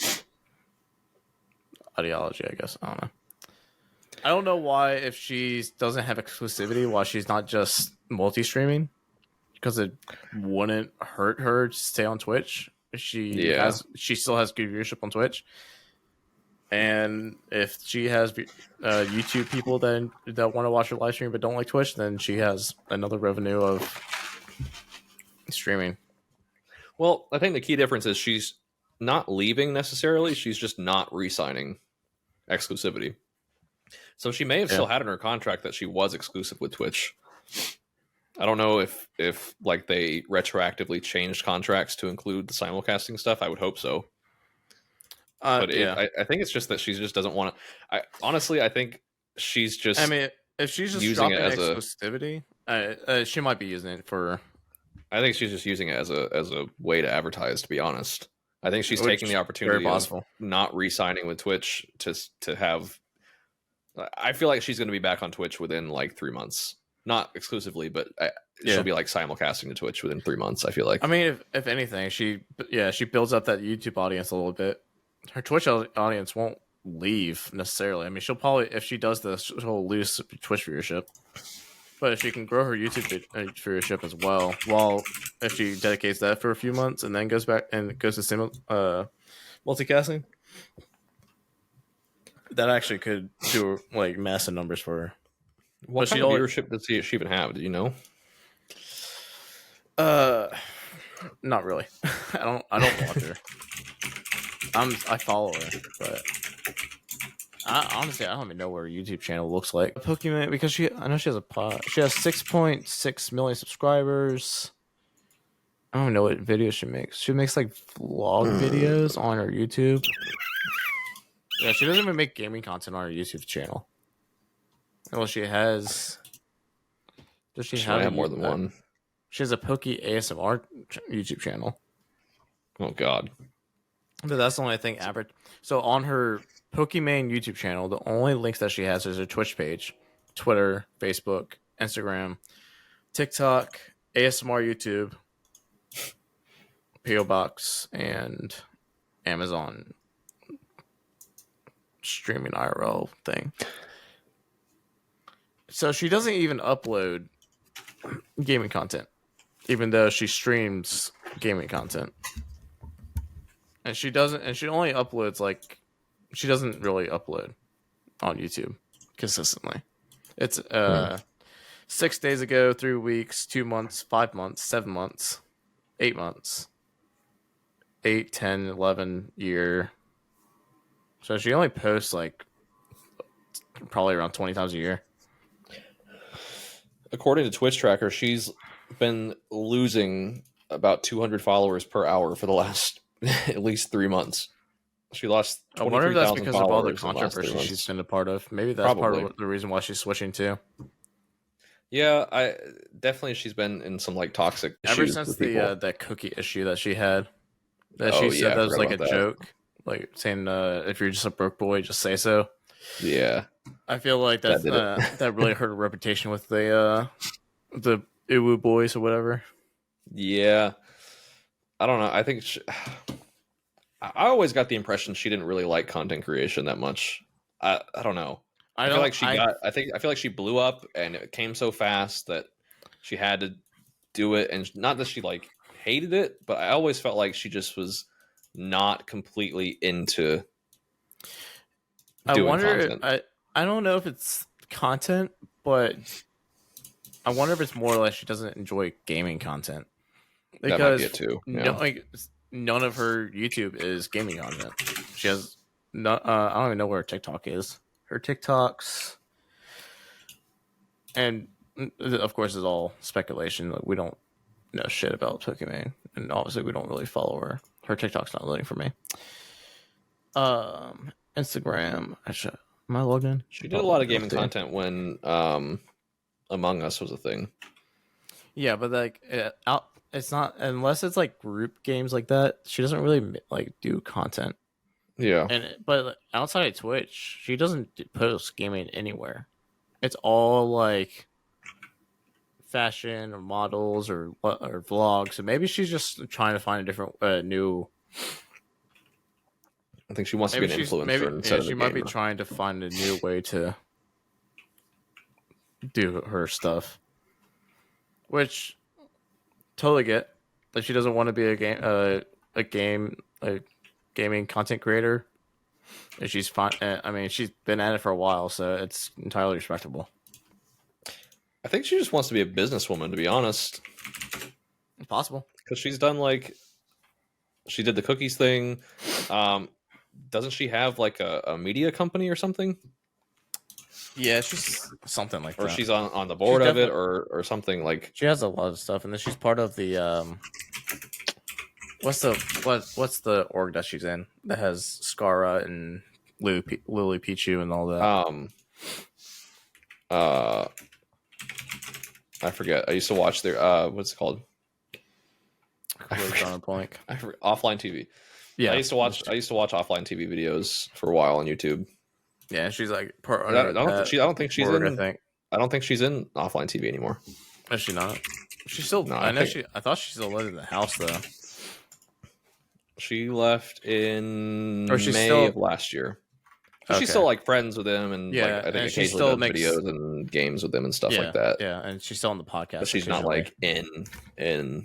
B: ideology, I guess. I don't know why, if she doesn't have exclusivity, why she's not just multi-streaming, because it wouldn't hurt her to stay on Twitch. She still has good viewership on Twitch, and if she has YouTube people that want to watch her live stream but don't like Twitch, then she has another revenue of streaming.
A: Well, I think the key difference is she's not leaving necessarily. She's just not re-signing exclusivity. So she may have still had in her contract that she was exclusive with Twitch. I don't know if like they retroactively changed contracts to include the simulcasting stuff. I would hope so. But I think it's just that she just doesn't want to. I think she's just.
B: I mean, if she's just using it as exclusivity, she might be using it for.
A: I think she's just using it as a way to advertise. To be honest, I think she's taking the opportunity of not re-signing with Twitch to have. I feel like she's going to be back on Twitch within like 3 months. Not exclusively, but she'll be like simulcasting to Twitch within 3 months. I feel like.
B: I mean, if anything, she builds up that YouTube audience a little bit. Her Twitch audience won't leave necessarily. I mean, she'll probably, if she does this, she'll lose Twitch viewership. But if she can grow her YouTube viewership as well, if she dedicates that for a few months and then goes back and goes to multicasting, that actually could do like massive numbers for her.
A: What kind of viewership does she even have? Do you know?
B: Not really. I don't watch her. I follow her, but honestly, I don't even know what her YouTube channel looks like. Pokemon, because I know she has a pod. She has 6.6 million subscribers. I don't know what videos she makes. She makes like vlog videos on her YouTube. Yeah, she doesn't even make gaming content on her YouTube channel. Well, she has. Does she have
A: more than one?
B: She has a Poke ASMR YouTube channel.
A: Oh God!
B: But that's the only thing average. So on her Pokemon YouTube channel, the only links that she has is her Twitch page, Twitter, Facebook, Instagram, TikTok, ASMR YouTube, PO Box, and Amazon streaming IRL thing. So she doesn't even upload gaming content. even though she streams gaming content. And she doesn't, and she only uploads she doesn't really upload on YouTube consistently. It's 6 days ago, 3 weeks, 2 months, 5 months, 7 months, 8 months, 8, 10, 11 year. So she only posts probably around 20 times a year.
A: According to Twitch Tracker, she's been losing about 200 followers per hour for the last at least 3 months. She lost 23,000
B: I wonder if that's because of all the
A: controversy
B: she's been a part of. Maybe that's part of the reason why she's switching too.
A: Yeah, I definitely she's been in some toxic
B: ever
A: issues
B: since the that cookie issue that she had. That she said that was a joke, saying if you're just a broke boy, just say so.
A: Yeah,
B: I feel like that really hurt her reputation with the Iwu boys or whatever.
A: Yeah, I don't know. I think I always got the impression she didn't really like content creation that much. I don't know. I feel like I feel like she blew up and it came so fast that she had to do it, and not that she hated it, but I always felt like she just was not completely into doing content.
B: I don't know if it's content, but I wonder if it's more like she doesn't enjoy gaming content. Because
A: that might be it too. Yeah.
B: None of her YouTube is gaming content. She has no. I don't even know where her TikTok is. Her TikToks, and of course, it's all speculation. We don't know shit about Pokemon, and obviously, we don't really follow her. Her TikTok's not loading for me. Instagram. Am I logged in?
A: She did a lot of gaming content when Among Us was a thing.
B: Yeah, but it's not unless it's group games like that. She doesn't really do content.
A: Yeah,
B: but outside of Twitch, she doesn't post gaming anywhere. It's all fashion or models or vlogs. So maybe she's just trying to find a different new.
A: I think she wants to be an influencer.
B: She might be trying to find a new way to do her stuff, which totally get. Like she doesn't want to be a gaming content creator. And she's fine. I mean, she's been at it for a while, so it's entirely respectable.
A: I think she just wants to be a businesswoman, to be honest.
B: It's possible.
A: Because she's done she did the cookies thing. Doesn't she have a media company or something?
B: Yeah, she's something like that.
A: Or she's on the board of it or something like.
B: She has a lot of stuff, and then she's part of the what's the org that she's in that has Scara and Lily Pichu and all
A: that? I forget. I used to watch their what's it called? Offline TV. Yeah, I used to watch offline TV videos for a while on YouTube.
B: Yeah, she's I
A: don't think she's in. I don't think she's in offline TV anymore.
B: Is she not? She's still. No, I thought she still lived in the house though.
A: She left in May of last year. So she's still friends with him, and I think occasionally does videos and games with them and stuff like that.
B: Yeah, and she's still on the podcast.
A: But she's not in.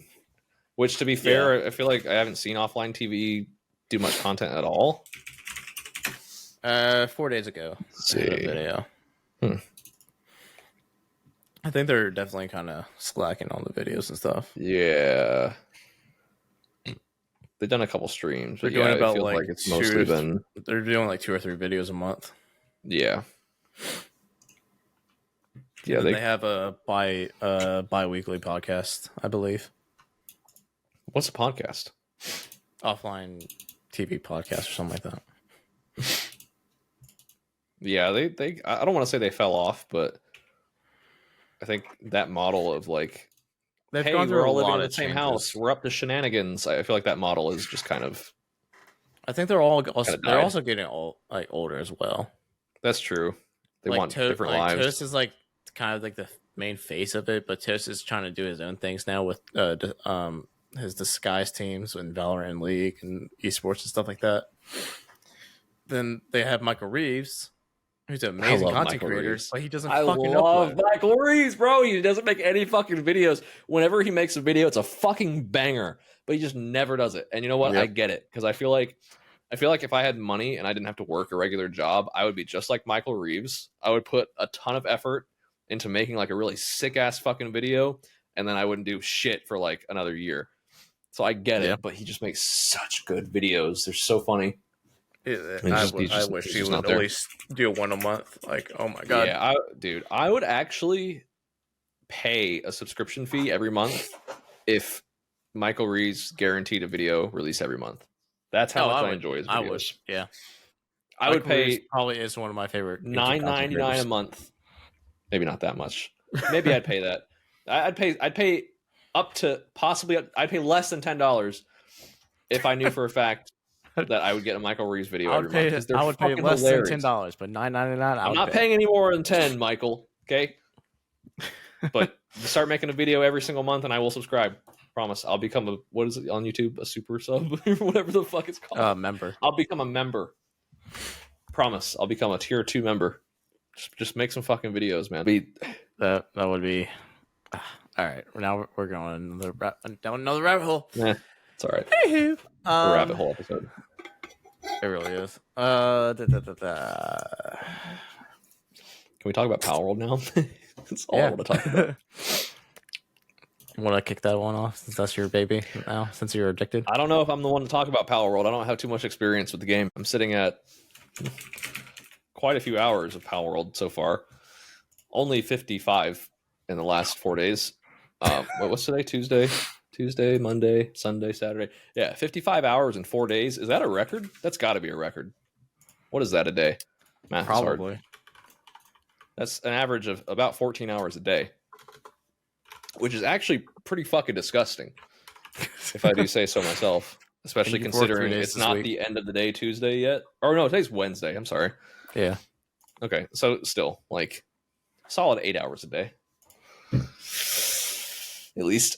A: Which, to be fair, I feel like I haven't seen offline TV do much content at all.
B: 4 days ago.
A: Let's see.
B: Video. I think they're definitely kind of slacking on the videos and stuff.
A: Yeah. They've done a couple streams. But
B: doing about
A: it's mostly been.
B: They're doing 2 or 3 videos a month.
A: Yeah. Yeah,
B: they have a bi-weekly podcast, I believe.
A: What's a podcast?
B: Offline TV podcast or something like that.
A: Yeah, they I don't want to say they fell off, but I think that model of
B: they've gone through
A: we're all living in the same house, we're up to shenanigans. I feel like that model is just kind of.
B: I think they're also getting older as well.
A: That's true. They want different lives.
B: Toast is kind of the main face of it, but Toast is trying to do his own things now with his disguise teams and Valorant League and esports and stuff like that. Then they have Michael Reeves, He's an
A: I
B: amazing
A: love
B: content
A: Michael
B: creator,
A: Reeves.
B: but he doesn't
A: I
B: fucking
A: love
B: upload.
A: Michael Reeves, bro. He doesn't make any fucking videos. Whenever he makes a video, it's a fucking banger, but he just never does it. And you know what? I
B: Yep.
A: get it, because I feel like if I had money and I didn't have to work a regular job, I would be just like Michael Reeves. I would put a ton of effort into making like a really sick ass fucking video, and then I wouldn't do shit for like another year. So I get
B: Yeah.
A: it, but he just makes such good videos. They're so funny.
B: I
A: He's
B: wish he
A: just not
B: would at
A: there.
B: least do one a month. Like, oh my god.
A: Yeah, I would actually pay a subscription fee every month if Michael Reeves guaranteed a video release every month. That's how much I enjoy his videos.
B: I would. Yeah.
A: I would pay
B: probably is one of my favorite
A: $9.99 a month. Maybe not that much. Maybe I'd pay that. I'd pay up to possibly. I'd pay less than $10 if I knew for a fact that I would get a Michael Reeves video every month. Because they're fucking
B: less
A: hilarious.
B: than $10, but $9.99.
A: I'm not paying any more than 10, Michael. Okay, but start making a video every single month, and I will subscribe. Promise. I'll become a, what is it on YouTube? A super sub, whatever the fuck it's called.
B: Member.
A: I'll become a member. Promise. I'll become a tier 2 member. Just make some fucking videos, man.
B: That would be. All right. Now we're going down another rabbit hole.
A: Yeah, it's all right.
B: Anywho,
A: A rabbit hole episode.
B: It really is.
A: Can we talk about PALWORLD now? That's all I want to talk about.
B: Want to kick that one off since that's your baby now, since you're addicted?
A: I don't know if I'm the one to talk about PALWORLD. I don't have too much experience with the game. I'm sitting at quite a few hours of PALWORLD so far. Only 55 in the last 4 days. What's today? Tuesday, Monday, Sunday, Saturday. Yeah, 55 hours in 4 days. Is that a record? That's got to be a record. What is that a day? Math
B: Probably.
A: is hard. That's an average of about 14 hours a day, which is actually pretty fucking disgusting, if I do say so myself. Especially considering it's not the end of the day Tuesday yet. Or no, today's Wednesday. I'm sorry.
B: Yeah.
A: Okay, so still, like, solid 8 hours a day. At least.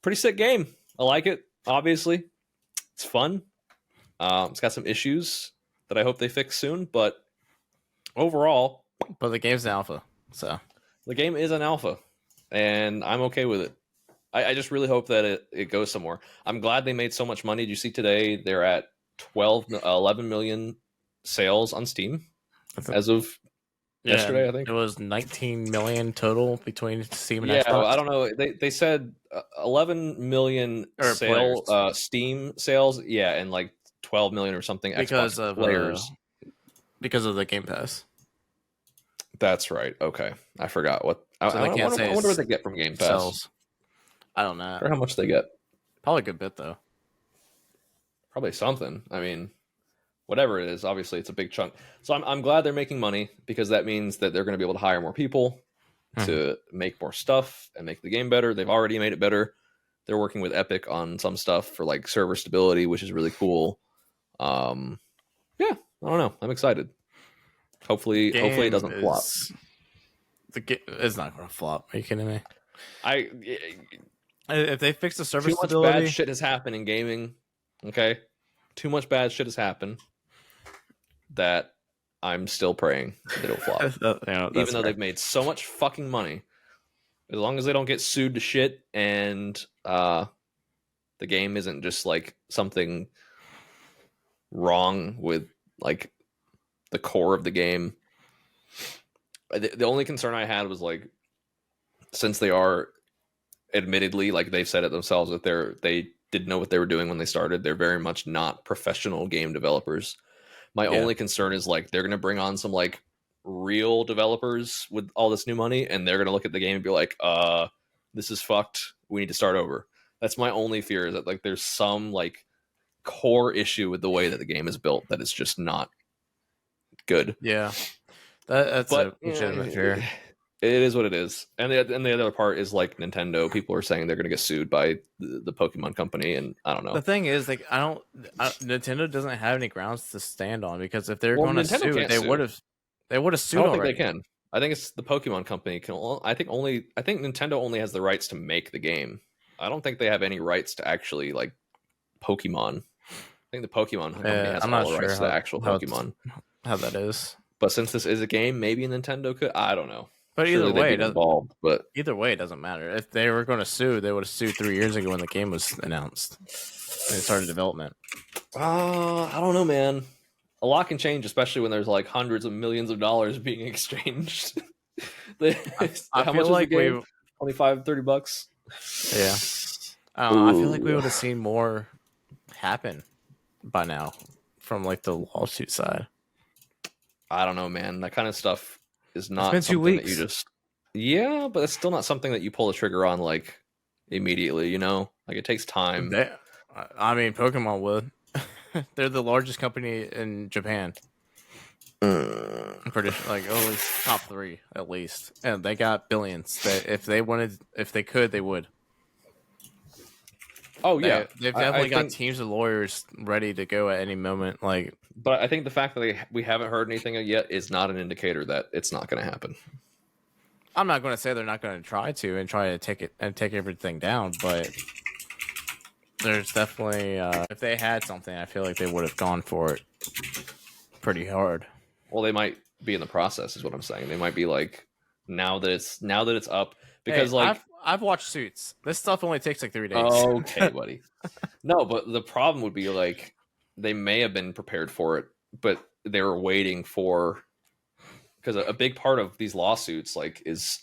A: Pretty sick game. I like it, obviously. It's fun. It's got some issues that I hope they fix soon, but overall...
B: But the game's an alpha, so...
A: The game is an alpha, and I'm okay with it. I just really hope that it goes somewhere. I'm glad they made so much money. Did you see today they're at 11 million sales on Steam as of yesterday, I think?
B: It was 19 million total between Steam and
A: Xbox.
B: Yeah,
A: I don't know. They said 11 million Steam sales, yeah, and like 12 million or something
B: because
A: Xbox
B: of
A: players.
B: Because of the Game Pass.
A: That's right. Okay. I forgot what I wonder what they get from Game Pass.
B: Sells. I don't know.
A: Or how much they get.
B: Probably a good bit though.
A: Probably something. I mean, whatever it is, obviously it's a big chunk. So I'm glad they're making money, because that means that they're going to be able to hire more people to make more stuff and make the game better. They've already made it better. They're working with Epic on some stuff for like server stability, which is really cool. Yeah, I don't know. I'm excited. Hopefully it doesn't flop.
B: It's not going to flop. Are you kidding me?
A: If
B: they fix the server
A: stability, too much bad shit has happened in gaming. Okay, too much bad shit has happened that I'm still praying that it'll flop. Even though they've made so much fucking money, as long as they don't get sued to shit and the game isn't just like something wrong with like the core of the game. The only concern I had was like, since they are admittedly, like they've said it themselves, that they didn't know what they were doing when they started. They're very much not professional game developers. My only concern is like they're going to bring on some like real developers with all this new money, and they're going to look at the game and be like, this is fucked. We need to start over. That's my only fear, is that like there's some like core issue with the way that the game is built that is just not good.
B: Yeah. That's a legitimate fear.
A: It is what it is. And the other part is like Nintendo. People are saying they're going to get sued by the Pokemon company, and I don't know.
B: The thing is, like, Nintendo doesn't have any grounds to stand on, because if they're going to sue, they would have sued.
A: I don't think they can. I think it's the Pokemon company can. I think Nintendo only has the rights to make the game. I don't think they have any rights to actually like Pokemon. I think the Pokemon company has all the rights to the actual Pokemon.
B: how that is.
A: But since this is a game, maybe Nintendo could. I don't know.
B: But
A: Surely
B: either way,
A: they'd be involved. But
B: it doesn't matter. If they were going to sue, they would have sued 3 years ago when the game was announced and it started development.
A: I don't know, man. A lot can change, especially when there's like hundreds of millions of dollars being exchanged.
B: I feel like we
A: $25-$30.
B: Yeah. I feel like we would have seen more happen by now from like the lawsuit side.
A: I don't know, man. That kind of stuff is not
B: been 2
A: something that
B: weeks.
A: you just. Yeah, but it's still not something that you pull the trigger on like immediately. You know, like it takes time.
B: I mean, Pokemon would. They're the largest company in Japan. I'm pretty sure, like at least top 3 at least, and they got billions. If they could, they would.
A: Oh yeah,
B: they've definitely got teams of lawyers ready to go at any moment. Like,
A: but I think the fact that we haven't heard anything yet is not an indicator that it's not going to happen.
B: I'm not going to say they're not going to try to take everything down, but there's definitely if they had something, I feel like they would have gone for it pretty hard.
A: Well, they might be in the process, is what I'm saying. They might be like now that it's up because
B: I've watched Suits. This stuff only takes like 3 days.
A: Okay, buddy. No, but the problem would be like they may have been prepared for it, but they were waiting for because a big part of these lawsuits like is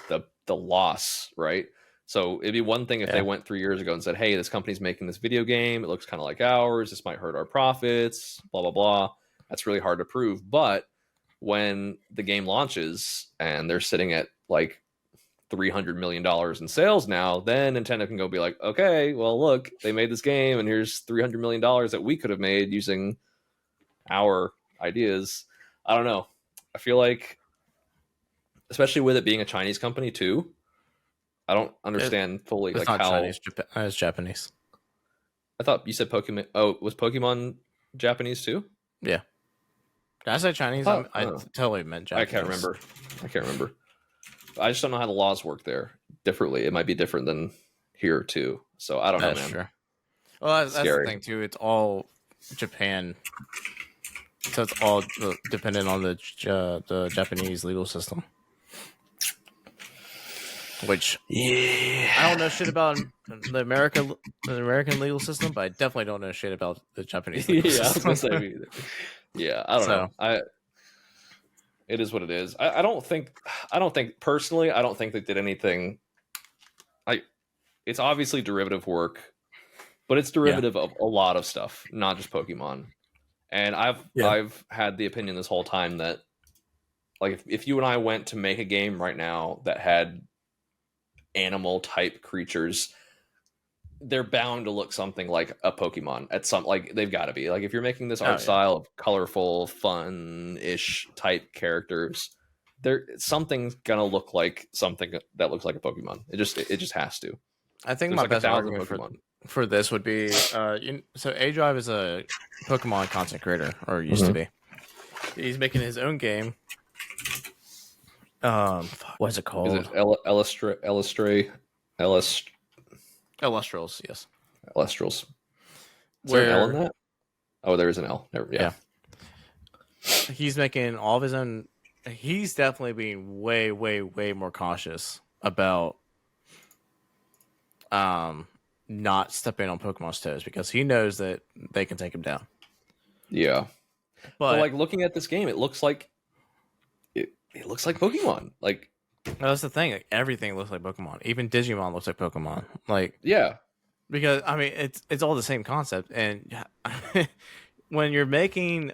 A: the loss, right? So it'd be one thing if they went 3 years ago and said, "Hey, this company's making this video game. It looks kind of like ours. This might hurt our profits." Blah blah blah. That's really hard to prove. But when the game launches and they're sitting at like $300 million in sales now, then Nintendo can go be like, okay, well, look, they made this game and here's $300 million that we could have made using our ideas. I don't know. I feel like, especially with it being a Chinese company too, I don't understand fully
B: it's
A: like
B: not
A: how
B: Chinese, it's Japanese.
A: I thought you said Pokemon. Oh, was Pokemon Japanese too?
B: Yeah. Did I say Chinese? I totally meant Japanese.
A: I can't remember. I just don't know how the laws work there differently. It might be different than here too. So I don't know, man.
B: Sure. Well, that's the thing too. It's all Japan, so it's all dependent on the Japanese legal system. Which I don't know shit about the American legal system, but I definitely don't know shit about the Japanese legal system.
A: I was gonna say me either. Yeah, I don't know. It is what it is. I don't think personally, I don't think they did anything. It's obviously derivative work, but it's derivative of a lot of stuff, not just Pokemon. And I've had the opinion this whole time that like if you and I went to make a game right now that had animal type creatures, they're bound to look something like a Pokemon at some, like they've got to be like, if you're making this art style of colorful, fun-ish type characters, something's gonna look like something that looks like a Pokemon. It just has to.
B: I think my best argument for this would be so A Drive is a Pokemon content creator, or used to be. He's making his own game. What is it called?
A: Is it
B: Illustrals, yes.
A: Illustrals. Is there an L in that? Oh, there is an L. Yeah.
B: He's making all of his own. He's definitely being way, way, way more cautious about not stepping on Pokemon's toes because he knows that they can take him down.
A: Yeah. But like looking at this game, it looks like it looks like Pokemon. Like
B: that's the thing. Like, everything looks like Pokemon. Even Digimon looks like Pokemon. Like because I mean it's all the same concept. And when you're making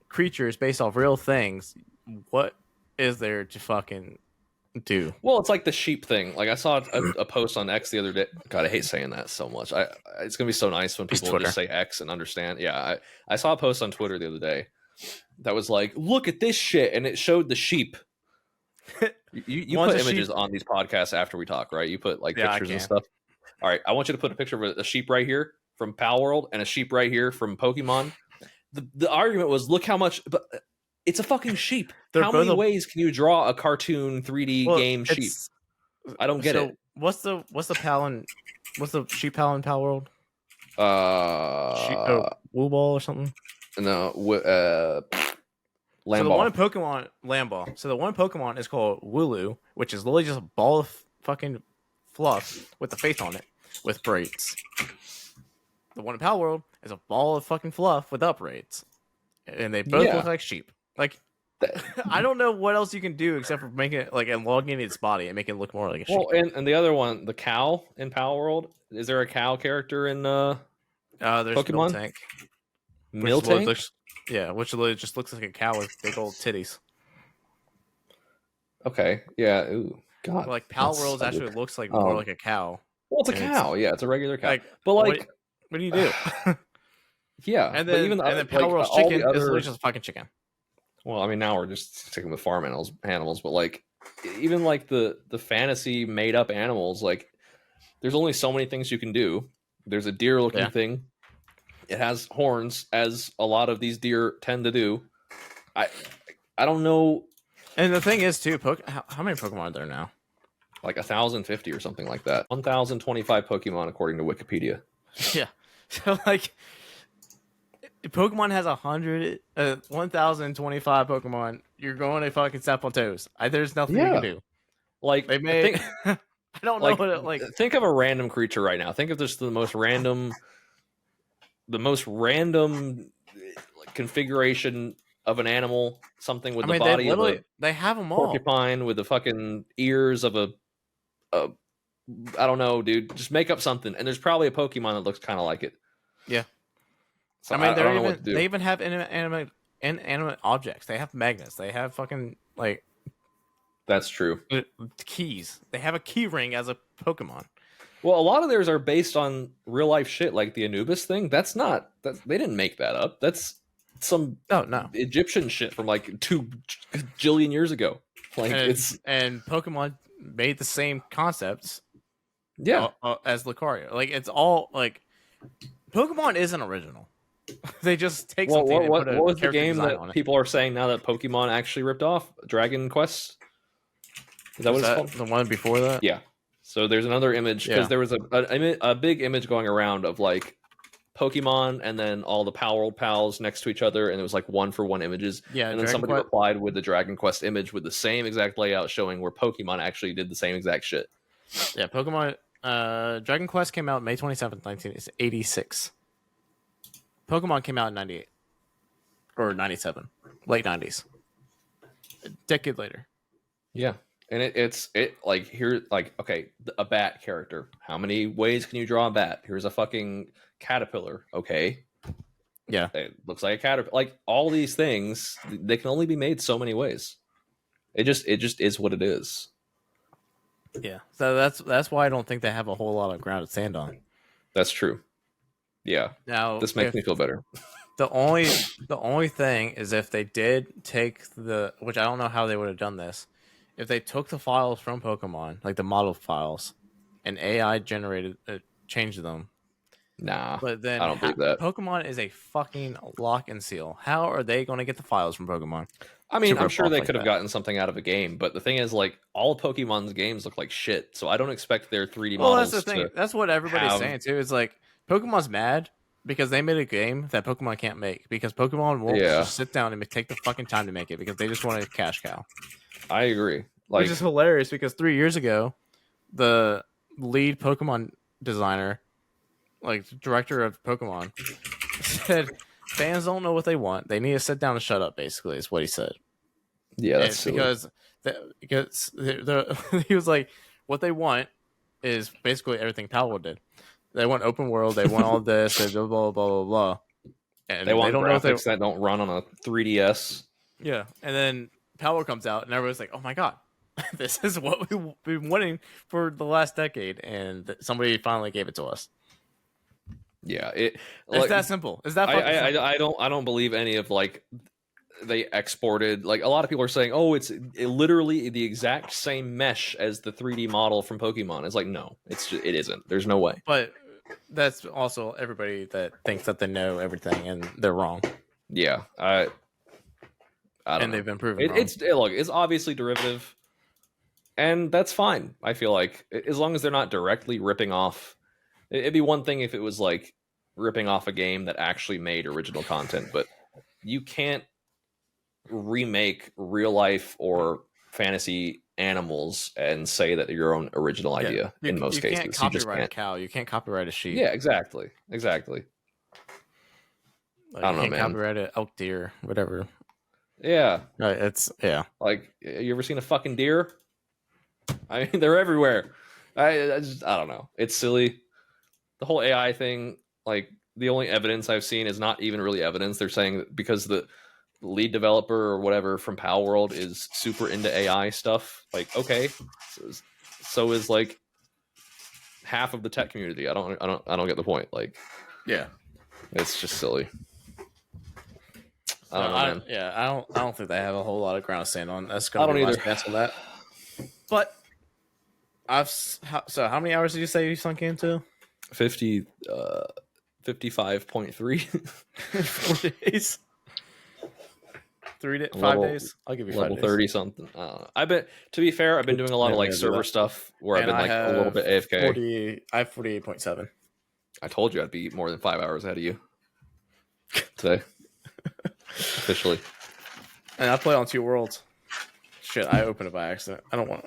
B: creatures based off real things, what is there to fucking do?
A: Well, it's like the sheep thing. Like I saw a post on X the other day. God, I hate saying that so much. It's gonna be so nice when people just say X and understand. Yeah, I saw a post on Twitter the other day that was like, "Look at this shit," and it showed the sheep. You put images on these podcasts after we talk, right? You put like pictures and stuff. All right, I want you to put a picture of a sheep right here from PALWORLD and a sheep right here from Pokemon. The argument was, look how much, but it's a fucking sheep. How many ways can you draw a cartoon 3D game sheep? I don't get it.
B: What's the sheep pal in PALWORLD? Woo ball or something?
A: No,
B: So the one in
A: Lamball.
B: Pokemon Lamball. So the one in Pokemon is called Wooloo, which is literally just a ball of fucking fluff with the face on it with braids. The one in Palworld is a ball of fucking fluff without braids, and they both
A: Yeah.
B: look like sheep. Like, I don't know what else you can do except for making it like elongating its body and make it look more like a sheep.
A: Well, and the other one, the cow in Palworld. Is there a cow character in
B: There's
A: Pokemon?
B: Miltank.
A: Miltank?
B: Which literally just looks like a cow with big old titties.
A: Okay, yeah. Ooh, God.
B: But, like
A: that's
B: Palworld
A: so
B: actually
A: weird.
B: looks like more like a cow.
A: Well, it's a
B: and
A: cow. Yeah, it's a regular cow.
B: Like,
A: but like,
B: what do you do?
A: yeah.
B: and
A: but
B: then
A: even the,
B: and then
A: like,
B: Palworld's
A: all
B: chicken
A: the
B: is
A: other.
B: literally just a fucking chicken.
A: Well, I mean, now we're just sticking with farm animals, but like, even like the fantasy made up animals, like, there's only so many things you can do. There's a deer looking
B: Yeah.
A: thing. It has horns, as a lot of these deer tend to do. I don't know,
B: And the thing is, too, how many Pokemon are there now?
A: like 1,050 or something like that. 1,025 Pokemon according to Wikipedia.
B: Yeah. So, like, Pokemon has 1,025 Pokemon. You're going to fucking step on toes. There's nothing you
A: Yeah.
B: can do.
A: Like,
B: They made. I don't know
A: like,
B: what it like.
A: think of a random creature right now. Think of just the most random like, configuration of an animal. Something with the body of a
B: they have them all.
A: porcupine with the fucking ears of a I don't know, dude. Just make up something, and there's probably a Pokemon that looks kind of like it.
B: Yeah.
A: So
B: I mean,
A: I don't know what to do.
B: they even have inanimate objects. They have magnets. They have fucking like
A: That's true.
B: keys. They have a key ring as a Pokemon.
A: Well, a lot of theirs are based on real life shit, like the Anubis thing. They didn't make that up. That's some
B: no
A: Egyptian shit from like 2 jillion years ago. Like,
B: and Pokemon made the same concepts.
A: Yeah.
B: As Lucario. Like, it's all like Pokemon isn't original. They just take something.
A: What was the game
B: that
A: people are saying now that Pokemon actually ripped off? Dragon Quest? Is that what it's called?
B: The one before that?
A: Yeah. So there's another image because there was a big image going around of like Pokemon and then all the PALWORLD pals next to each other, and it was like 1-for-1 images.
B: Yeah,
A: and then somebody replied with the Dragon Quest image with the same exact layout showing where Pokemon actually did the same exact shit.
B: Yeah, Pokemon. Dragon Quest came out May 27th, 1986. Pokemon came out in 98 or 97, late 90s, a decade later.
A: Yeah. And it's like, here, like, okay, a bat character. How many ways can you draw a bat? Here's a fucking caterpillar. Okay.
B: Yeah.
A: It looks like a caterpillar. Like, all these things, they can only be made so many ways. It just is what it is.
B: Yeah. So that's why I don't think they have a whole lot of ground to stand on.
A: That's true. Yeah.
B: Now
A: This makes me feel better.
B: The only thing is if they did take which I don't know how they would have done this. If they took the files from Pokemon, like the model files, and AI generated changed them.
A: Nah,
B: but then
A: I don't believe that.
B: Pokemon is a fucking lock and seal. How are they going to get the files from Pokemon?
A: I mean, I'm sure they could have gotten something out of a game, but the thing is, like, all of Pokemon's games look like shit, so I don't expect their 3D models.
B: Well, that's the thing. That's what everybody's saying too. Is like Pokemon's mad because they made a game that Pokemon can't make because Pokemon won't just sit down and take the fucking time to make it because they just want a cash cow.
A: I agree. Like,
B: which is hilarious because 3 years ago, the lead Pokemon designer, like director of Pokemon, said fans don't know what they want. They need to sit down and shut up. Basically, is what he said.
A: Yeah, that's
B: because he was like, what they want is basically everything Palworld did. They want open world. They want all this. They blah blah blah blah blah. And
A: they want graphics that don't run on a 3DS.
B: Yeah, and then Palworld comes out, and everyone's like, "Oh my god, this is what we've been wanting for the last decade," and somebody finally gave it to us.
A: Yeah,
B: it's that simple. Is that
A: simple? I don't believe any of like they exported. Like, a lot of people are saying, "Oh, it's literally the exact same mesh as the 3D model from Pokemon." It's like, no, it isn't. There's no way.
B: But that's also everybody that thinks that they know everything, and they're wrong.
A: Yeah, I don't know.
B: They've been proven wrong.
A: It's obviously derivative, and that's fine. I feel like as long as they're not directly ripping off. It'd be one thing if it was like ripping off a game that actually made original content, but you can't remake real life or fantasy animals and say that your own original idea in most
B: you
A: cases.
B: can't
A: You just
B: copyright a
A: can't.
B: cow. You can't copyright a sheep.
A: Yeah, exactly.
B: Like,
A: I
B: you
A: don't know,
B: can't
A: man.
B: copyright an elk, deer, whatever.
A: Yeah,
B: Right, it's yeah.
A: like you ever seen a fucking deer? I mean, they're everywhere. I don't know. It's silly. The whole AI thing, like the only evidence I've seen is not even really evidence. They're saying that because the lead developer or whatever from PALWORLD is super into AI stuff. Like, okay, so is like half of the tech community. I don't get the point. Like,
B: Yeah.
A: it's just silly.
B: So
A: I don't know, man.
B: I don't think they have a whole lot of ground to stand on. That's
A: I
B: going to
A: don't
B: be my
A: either.
B: stance on that. But so how many hours did you say you sunk into?
A: 50 55.3
B: 4 days. 5
A: level
B: days. I'll give you 5
A: level
B: days.
A: 30 something. I bet, to be fair, I've been doing a lot of like
B: Yeah,
A: server stuff where I've
B: and
A: been
B: I
A: like a
B: have
A: little bit AFK.
B: 40. I have 48.7.
A: I told you I'd be more than 5 hours ahead of you today. Officially.
B: And I play on 2 worlds. Shit, I opened it by accident. I don't want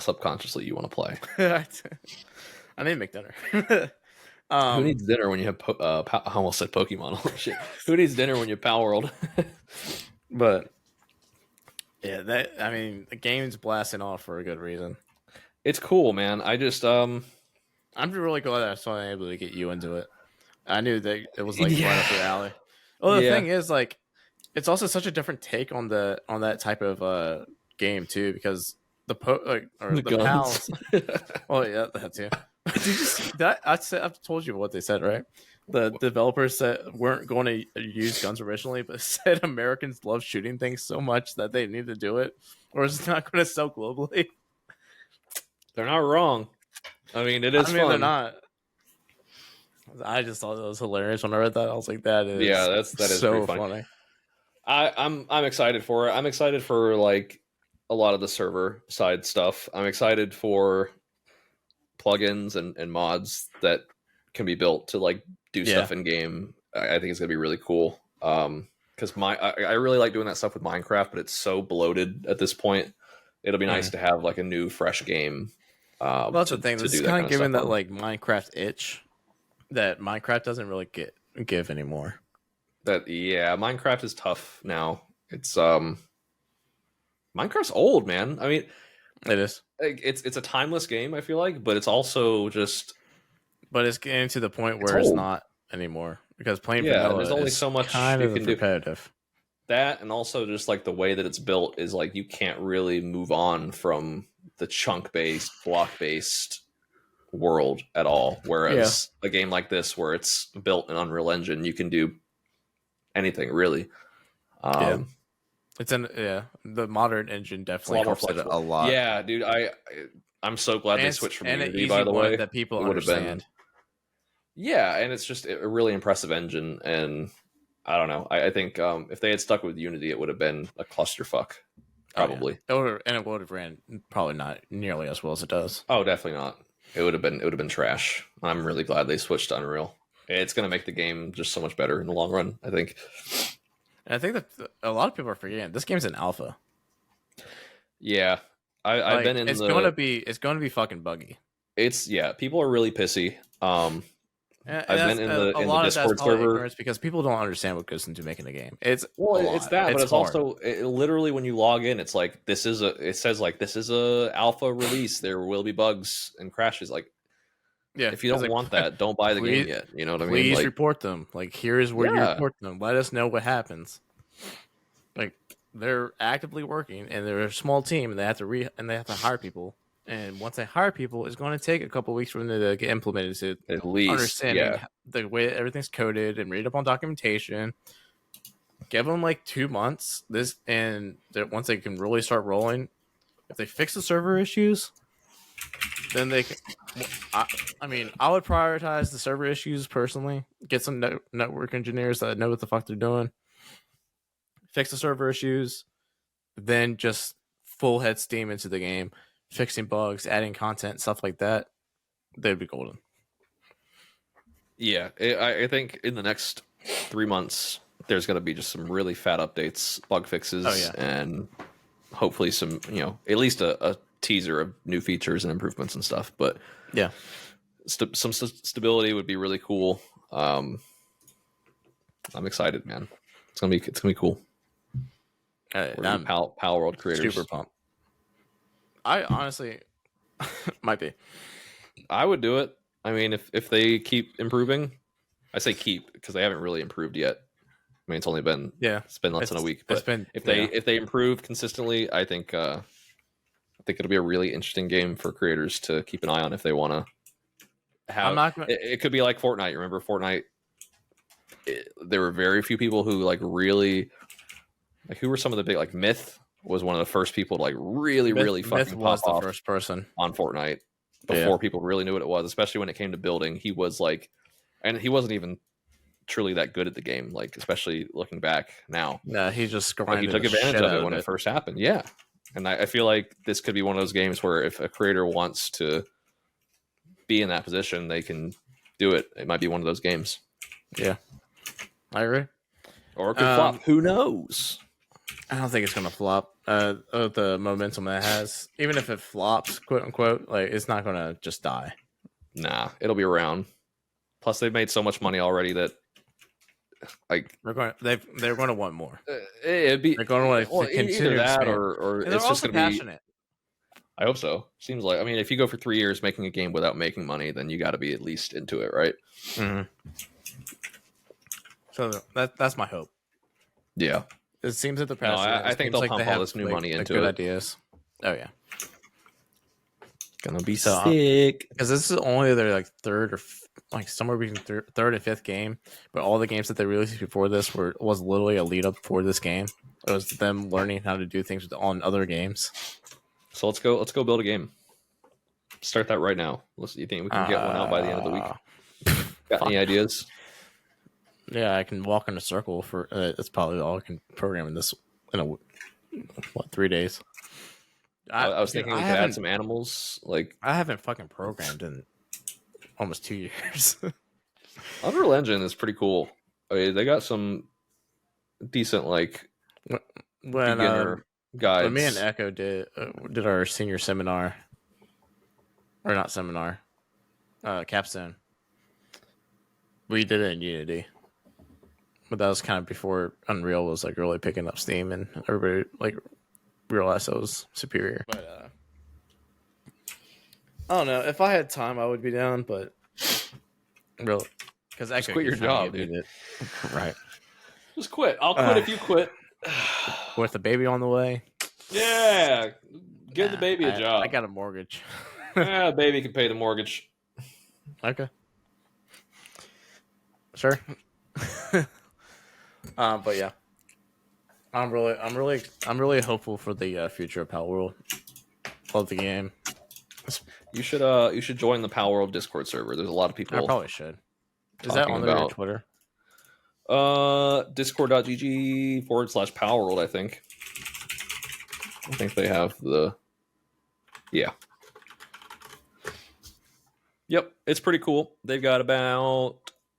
A: Subconsciously you want to play.
B: I need to make dinner.
A: Who needs dinner when you have I almost said Pokemon. Oh, shit. Who needs dinner when you have PALWORLD?
B: But yeah, the game's blasting off for a good reason.
A: It's cool, man. I just
B: I'm really glad that I was finally able to get you into it. I knew that it was like right up your alley. Well, the thing is, like, it's also such a different take on that type of game too, because the
A: guns.
B: pals. Well, yeah, that too. Did you see that? I've told you what they said, right? The developers said weren't going to use guns originally, but said Americans love shooting things so much that they need to do it, or it's not going to sell globally.
A: They're not wrong. I mean, it is fun.
B: They're not. I just thought it was hilarious when I read that. I was like, "That is
A: that is
B: so
A: pretty
B: funny."
A: I'm excited for it. I'm excited for like a lot of the server side stuff. I'm excited for plugins and mods that can be built to like do stuff in game. I think it's gonna be really cool. Because I really like doing that stuff with Minecraft, but it's so bloated at this point. It'll be nice to have like a new, fresh game.
B: Well, that's the thing. It's kind of giving that like Minecraft itch that Minecraft doesn't really give anymore.
A: Minecraft is tough now. It's Minecraft's old, man. I mean,
B: it is.
A: It's a timeless game, I feel like, but it's also just.
B: But it's getting to the point where it's not anymore because playing vanilla
A: there's only so much
B: kind
A: you
B: of
A: can
B: repetitive.
A: Do. That and also just like the way that it's built is like you can't really move on from the chunk-based, block-based world at all. Whereas a game like this, where it's built in Unreal Engine, you can do anything really.
B: It's the modern engine definitely helps it a lot.
A: Yeah, dude, I'm so glad they switched from Unity, by the way.
B: That people understand.
A: And it's just a really impressive engine, and I don't know. I think if they had stuck with Unity, it would have been a clusterfuck, probably.
B: It would have ran probably not nearly as well as it does.
A: Oh, definitely not. It would have been trash. I'm really glad they switched to Unreal. It's going to make the game just so much better in the long run, I think.
B: And I think that a lot of people are forgetting this game's in alpha.
A: Yeah, I've been in.
B: It's going to be fucking buggy.
A: People are really pissy. I've been in the Discord server
B: because people don't understand what goes into making a game. It's
A: that, but it's
B: hard.
A: also literally when you log in, it's like this is a alpha release. There will be bugs and crashes. Like, if you don't want that, don't buy the game yet. You know what I mean?
B: Please report them. Like, here's where you report them. Let us know what happens. Like, they're actively working, and they're a small team, and they have to hire people. And once they hire people, it's going to take a couple of weeks for them to get implemented to
A: at least
B: understanding the way everything's coded and read up on documentation. Give them like 2 months. Once they can really start rolling, if they fix the server issues, then they can. I would prioritize the server issues personally. Get some network engineers that know what the fuck they're doing. Fix the server issues, then just full head steam into the game. Fixing bugs, adding content, stuff like that, they'd be golden.
A: Yeah, I think in the next 3 months, there's going to be just some really fat updates, bug fixes, and hopefully some, at least a teaser of new features and improvements and stuff. But
B: yeah,
A: some stability would be really cool. I'm excited, man. It's gonna be cool. I'm PALWORLD creators.
B: Super pumped. I honestly might be.
A: I would do it. I mean, if they keep improving, I say keep because they haven't really improved yet. I mean, it's only been it's been less than a week. But if they improve consistently, I think it'll be a really interesting game for creators to keep an eye on if they want to have. It could be like Fortnite. Remember Fortnite? There were very few people who really who were some of the big Myth was one of the first people to really fucking
B: was
A: pop
B: the
A: off
B: first person
A: on Fortnite before people really knew what it was, especially when it came to building. He was and he wasn't even truly that good at the game, especially looking back now.
B: Yeah, he just
A: he took advantage of it when it first happened. Yeah. And I feel like this could be one of those games where if a creator wants to be in that position, they can do it. It might be one of those games.
B: Yeah, I agree.
A: Or it could flop. Who knows?
B: I don't think it's going to flop. The momentum that it has, even if it flops, quote unquote, it's not going to just die.
A: Nah, it'll be around. Plus, they've made so much money already that
B: they're going to want more.
A: They're
B: going to want to continue
A: that, or it's just going to be
B: passionate.
A: I hope so. Seems like, I mean, if you go for 3 years making a game without making money, then you got to be at least into it, right?
B: Mm-hmm. So that's my hope.
A: Yeah,
B: it seems that the past.
A: I think they'll pump all this new money into
B: good
A: it.
B: Ideas. Oh yeah,
A: gonna be sick
B: because this is only their third or somewhere between third and fifth game. But all the games that they released before this was literally a lead up for this game. It was them learning how to do things on other games.
A: So let's go build a game. Start that right now. You think we can get one out by the end of the week? Got any ideas?
B: Yeah, I can walk in a circle for. That's probably all I can program in 3 days.
A: I was thinking we could add some animals.
B: I haven't fucking programmed in almost 2 years.
A: Unreal Engine is pretty cool. I mean, they got some decent beginner guides.
B: When me and Echo did our senior seminar, or not seminar, capstone. We did it in Unity. But that was kind of before Unreal was really picking up steam and everybody realized it was superior. But I don't know. If I had time, I would be down. But really, because I
A: quit your job, dude.
B: Right.
A: Just quit. I'll quit if you quit.
B: With the baby on the way.
A: Yeah, give the baby a job.
B: I got a mortgage.
A: Yeah, the baby can pay the mortgage.
B: Okay. Sure. But yeah, I'm really hopeful for the future of PALWORLD. Love the game.
A: You should join the PALWORLD Discord server. There's a lot of people.
B: I probably should. Is that on their Twitter?
A: Discord.gg/PALWORLD. I think they have the. Yeah. Yep, it's pretty cool. They've got about.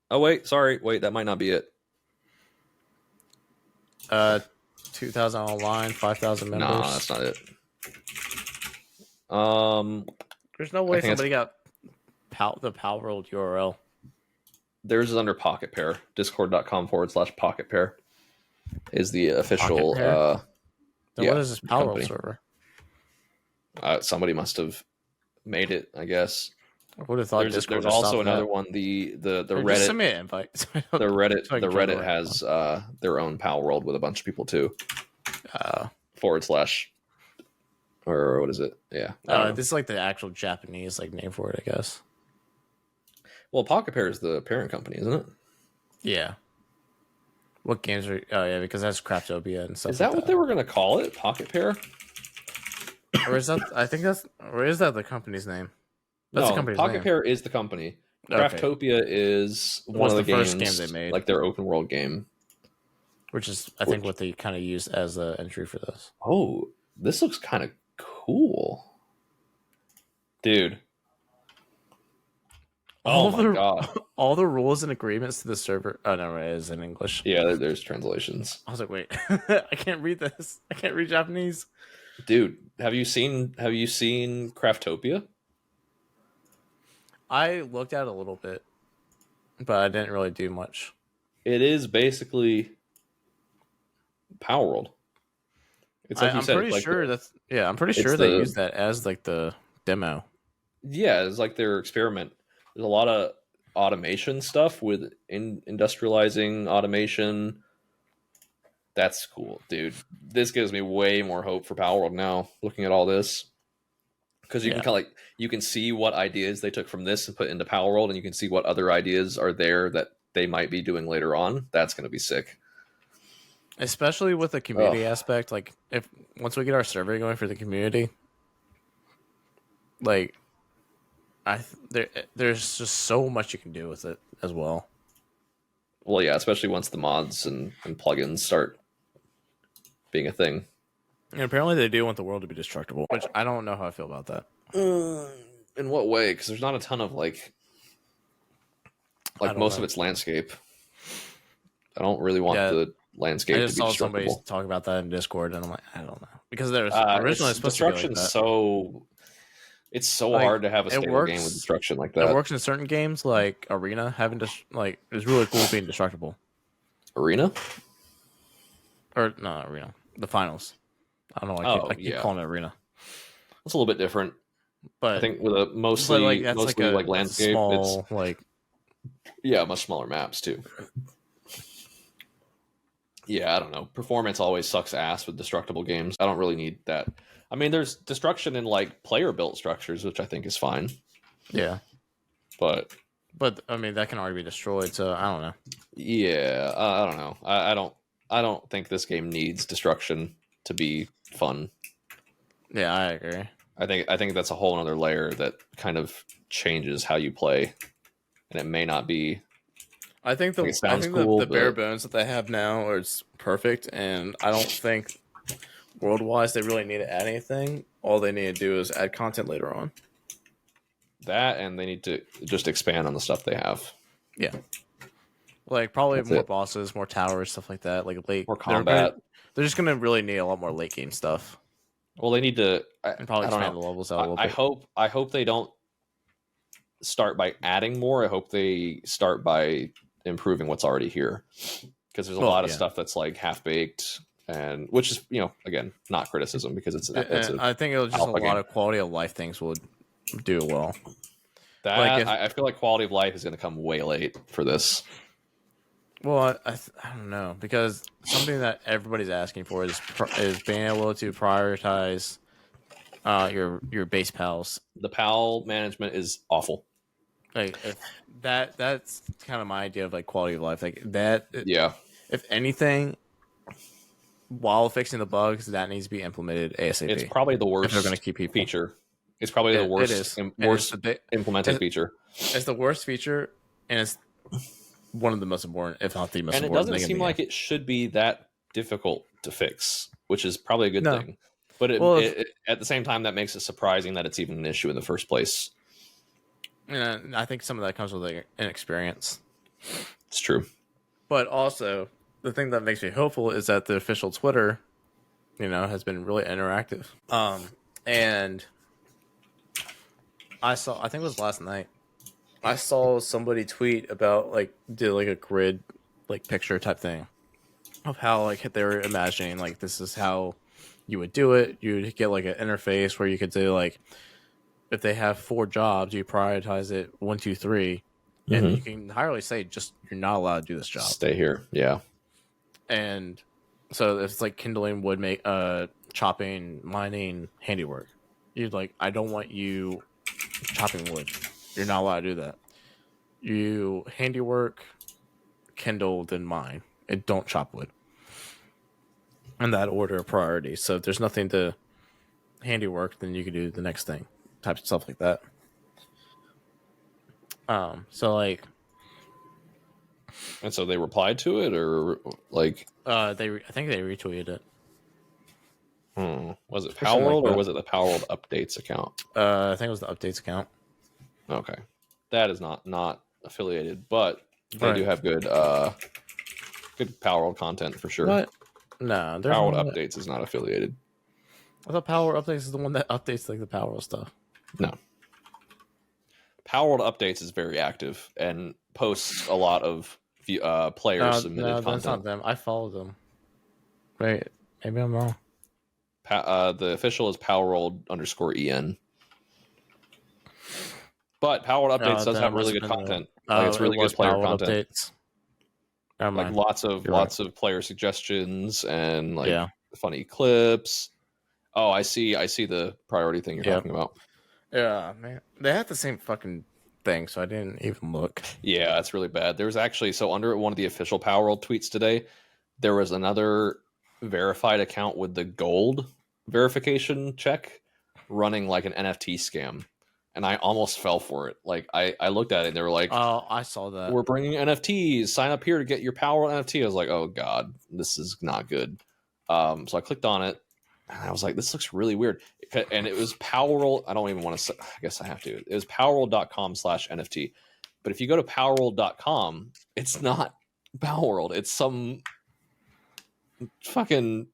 A: Oh wait, that might not be it.
B: 2,000 online, 5,000 members.
A: Nah, that's not it.
B: There's no way somebody got the PALWORLD URL.
A: Theirs is under Pocket Pair. Discord.com/Pocket Pair is the official.
B: Then what is this PALWORLD server?
A: Somebody must have made it, I guess.
B: I would have thought
A: there's also another one. The Reddit.
B: Just send me an invite.
A: The Reddit has their own PALWORLD with a bunch of people too. / or what is it? Yeah.
B: This is the actual Japanese name for it, I guess.
A: Well, Pocket Pair is the parent company, isn't it?
B: Yeah. What games are? Oh yeah, because that's Craftopia and stuff.
A: Is that what they were going to call it? Pocket Pair?
B: Or is that? I think that's. Or is that the company's name? That's the company's
A: Pocket
B: name.
A: Pair is the company.
B: Okay.
A: Craftopia is one of the
B: first
A: games
B: game they made,
A: their open world game,
B: which is I think what they kind of used as the entry for this.
A: Oh, this looks kind of cool, dude. Oh my god!
B: all the rules and agreements to the server. Oh no, it is in English.
A: Yeah, there's translations.
B: I was like, wait, I can't read this. I can't read Japanese.
A: Dude, have you seen Craftopia?
B: I looked at it a little bit, but I didn't really do much.
A: It is basically Power World. It's like you
B: I'm
A: said.
B: pretty
A: Like
B: sure I'm pretty
A: it's
B: sure they
A: the
B: used that as like the demo.
A: yeah, it's like their experiment. There's a lot of automation stuff with industrializing automation. That's cool, dude. This gives me way more hope for Power World now. Looking at all this, because you can
B: Yeah,
A: kind of like you can see what ideas they took from this and put into Power World, and you can see what other ideas are there that they might be doing later on. That's going to be sick.
B: especially with the
A: Oh,
B: community aspect. Like if once we get our survey going for the community, like there's just so much you can do with it as well.
A: well, yeah, especially once the mods and plugins start being a thing.
B: And apparently they do want the world to be destructible, which I don't know how I feel about that.
A: In what way? Because there's not a ton of like
B: I don't
A: most
B: know.
A: of it's landscape. I don't really want
B: Yeah,
A: the landscape
B: I
A: to
B: just
A: be
B: saw somebody
A: destructible.
B: talk about that in Discord, and I'm like, I don't know, because there's originally
A: It's
B: supposed to be like
A: destruction's
B: that.
A: so it's so
B: Like
A: hard to have a
B: it
A: stable game with
B: works.
A: destruction like
B: It
A: that.
B: works in certain games, like Arena having like it's really cool being destructible.
A: Arena?
B: Or not Arena, the finals. I don't know.
A: Oh
B: I keep
A: yeah,
B: calling it Arena,
A: it's a little bit different. I
B: but
A: think with a
B: like that's
A: mostly like
B: that's a
A: landscape, it's
B: small like
A: much smaller maps too. Yeah, I don't know. Performance always sucks ass with destructible games. I don't really need that. I mean, there's destruction in like player built structures, which I think is fine,
B: yeah.
A: but
B: But I mean that can already be destroyed, so I don't know.
A: yeah, I don't know. I don't think this game needs destruction to be fun.
B: Yeah, I agree.
A: I think that's a whole other layer that kind of changes how you play, and it may not be.
B: I think
A: Like, it sounds cool,
B: the bare
A: but
B: bones that they have now is perfect, and I don't think world wise they really need to add anything. All they need to do is add content later on.
A: that, and they need to just expand on the stuff they have.
B: Yeah, like probably
A: That's
B: more
A: it.
B: bosses, more towers, stuff like that. Like late,
A: More combat.
B: they're just gonna really need a lot more late game stuff,
A: Well, they need to.
B: and probably
A: I don't
B: expand
A: know.
B: the levels out a little
A: I
B: bit.
A: hope they don't start by adding more. I hope they start by improving what's already here, because there's a lot of
B: Yeah.
A: stuff that's like half baked, and which is again not criticism because it's
B: And
A: a
B: I think it'll just a
A: alpha
B: lot
A: game.
B: of quality of life things would do well.
A: That
B: Like if
A: I feel like quality of life is going to come way late for this.
B: well, I don't know, because something that everybody's asking for is being able to prioritize your base pals.
A: The PAL management is awful.
B: Like if that's kind of my idea of like quality of life. Like that,
A: Yeah,
B: if anything, while fixing the bugs, that needs to be implemented ASAP.
A: it's probably the
B: if
A: worst
B: they're going to keep people.
A: feature. It's probably the
B: It
A: worst
B: is. And
A: worst
B: it's
A: implemented feature.
B: it's the worst feature, and it's one of the most important, if not the most
A: And it
B: important
A: doesn't
B: thing in
A: seem
B: the
A: like
B: game.
A: it should be that difficult to fix, which is probably a good
B: No.
A: thing. But
B: Well,
A: at the same time, that makes it surprising that it's even an issue in the first place.
B: and I think some of that comes with like, inexperience.
A: It's true.
B: But also, the thing that makes me hopeful is that the official Twitter, has been really interactive. And I think it was last night, I saw somebody tweet about did like a grid picture type thing of how they were imagining this is how you would do it. You'd get like an interface where you could do if they have 4 jobs, you prioritize it 1, 2, 3, and you can entirely say just you're not allowed to do this job.
A: Stay here. Yeah.
B: And so it's like kindling wood, chopping, mining, handiwork. You're like, I don't want you chopping wood. You're not allowed to do that. You handiwork, kindle, then mine, and don't chop wood. In that order of priority. So if there's nothing to handiwork, then you can do the next thing. Type of stuff like that.
A: And so they replied to it, or
B: I think they retweeted it.
A: Was it
B: Something
A: Power World
B: like
A: or
B: that.
A: was it the Power World updates account?
B: I think it was the updates account.
A: Okay, that is not affiliated, but they do have good PALWORLD content for sure.
B: What? No, there's
A: PALWORLD Updates is not affiliated.
B: I thought PALWORLD Updates is the one that updates like the PALWORLD stuff.
A: No. PALWORLD Updates is very active and posts a lot of players submitted content.
B: That's not them. I follow them. Wait, maybe I'm wrong.
A: The official is PALWORLD_EN. But PALWORLD Updates does have really good content. Like it's really good player content.
B: Updates.
A: Like lots of player suggestions and like funny clips. Oh, I see the priority thing you're talking about.
B: Yeah, man. They have the same fucking thing, so I didn't even look.
A: Yeah, it's really bad. There was actually, so under one of the official PALWORLD tweets today, there was another verified account with the gold verification check running like an NFT scam. And I almost fell for it. Like I looked at it and they were like,
B: "Oh, I saw that.
A: We're bringing NFTs. Sign up here to get your PALWORLD NFT." I was like, "Oh god, this is not good." So I clicked on it and I was like, "This looks really weird." And it was PALWORLD. I don't even want to say. I guess I have to. It was PALWORLD.com/NFT. But if you go to PALWORLD.com, it's not PALWORLD. It's some fucking.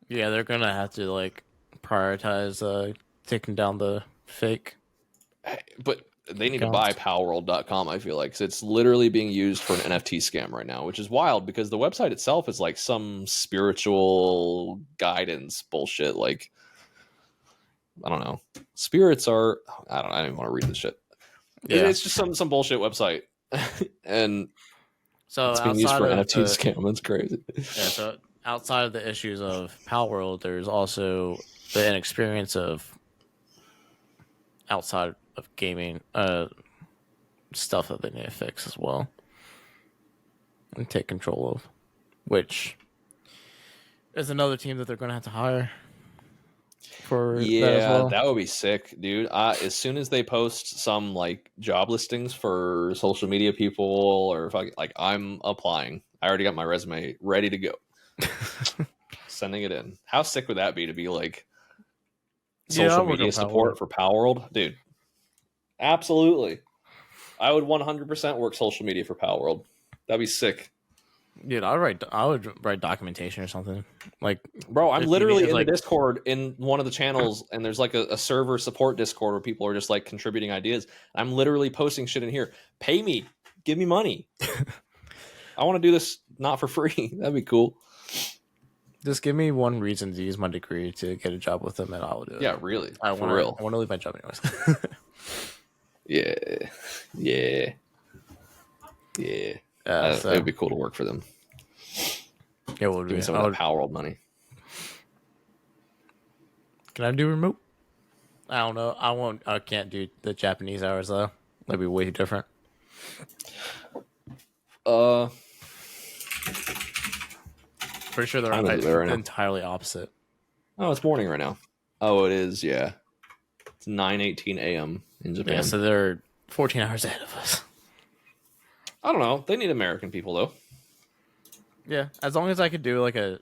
B: Yeah, they're gonna have to like prioritize taking down the fake.
A: But they need to buy PALWORLD.com, I feel like, because it's literally being used for an NFT scam right now, which is wild because the website itself is like some spiritual guidance bullshit. Like, I don't know. Spirits are, I don't even want to read this shit. Yeah. It's just some bullshit website. And
B: so
A: it's being used for an NFT scam. That's crazy.
B: Yeah, so outside of the issues of PALWORLD, there's also the inexperience of outside of gaming stuff that they need to fix as well and take control of, which is another team that they're going to have to hire for that as well.
A: That would be sick, dude. As soon as they post some like job listings for social media people or like I'm applying. I already got my resume ready to go. Sending it in. How sick would that be to be like social media support for PALWORLD? Dude, absolutely. I would 100% work social media for PALWORLD. That'd be sick.
B: Dude, I would write documentation or something. Like,
A: bro, I'm literally in the Discord in one of the channels, and there's like a server support Discord where people are just like contributing ideas. I'm literally posting shit in here. Pay me, give me money. I want to do this not for free. That'd be cool.
B: Just give me one reason to use my degree to get a job with them, and I will do it.
A: Yeah, really.
B: I want to leave my job anyways.
A: Yeah. It would be cool to work for them.
B: It would
A: be. Some of that PALWORLD money.
B: Can I do remote? I don't know. I can't do the Japanese hours though. That'd be way different. Pretty sure they're entirely opposite.
A: Oh, it's morning right now. Oh, it is. Yeah, it's 9:18 a.m. in Japan.
B: Yeah, so they're 14 hours ahead of us.
A: I don't know. They need American people though.
B: Yeah, as long as I could do like a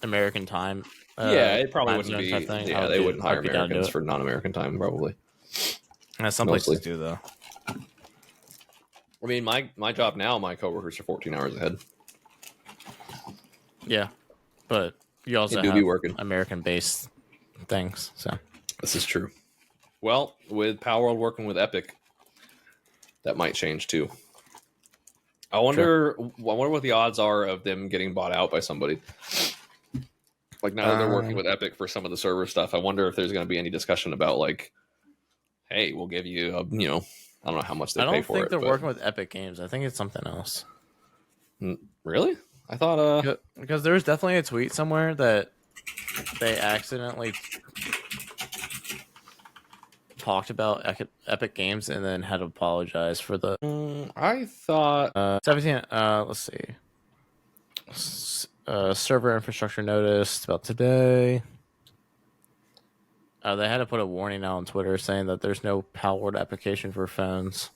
B: American time.
A: It probably wouldn't be. Yeah, they wouldn't hire Americans for non-American time, probably.
B: Some places do though.
A: I mean, my job now, my coworkers are 14 hours ahead.
B: Yeah, but you also have American-based things. So
A: this is true. Well, with PALWORLD working with Epic, that might change too. I wonder what the odds are of them getting bought out by somebody. Like now that they're working with Epic for some of the server stuff, I wonder if there's going to be any discussion about like, hey, we'll give you, I don't know how much they pay for it.
B: I don't think they're working with Epic Games. I think it's something else.
A: Really? I thought
B: because there was definitely a tweet somewhere that they accidentally talked about Epic Games and then had to apologize for the.
A: I thought
B: 17. Let's see. Server infrastructure notice about today. They had to put a warning out on Twitter saying that there's no PALWORLD application for phones.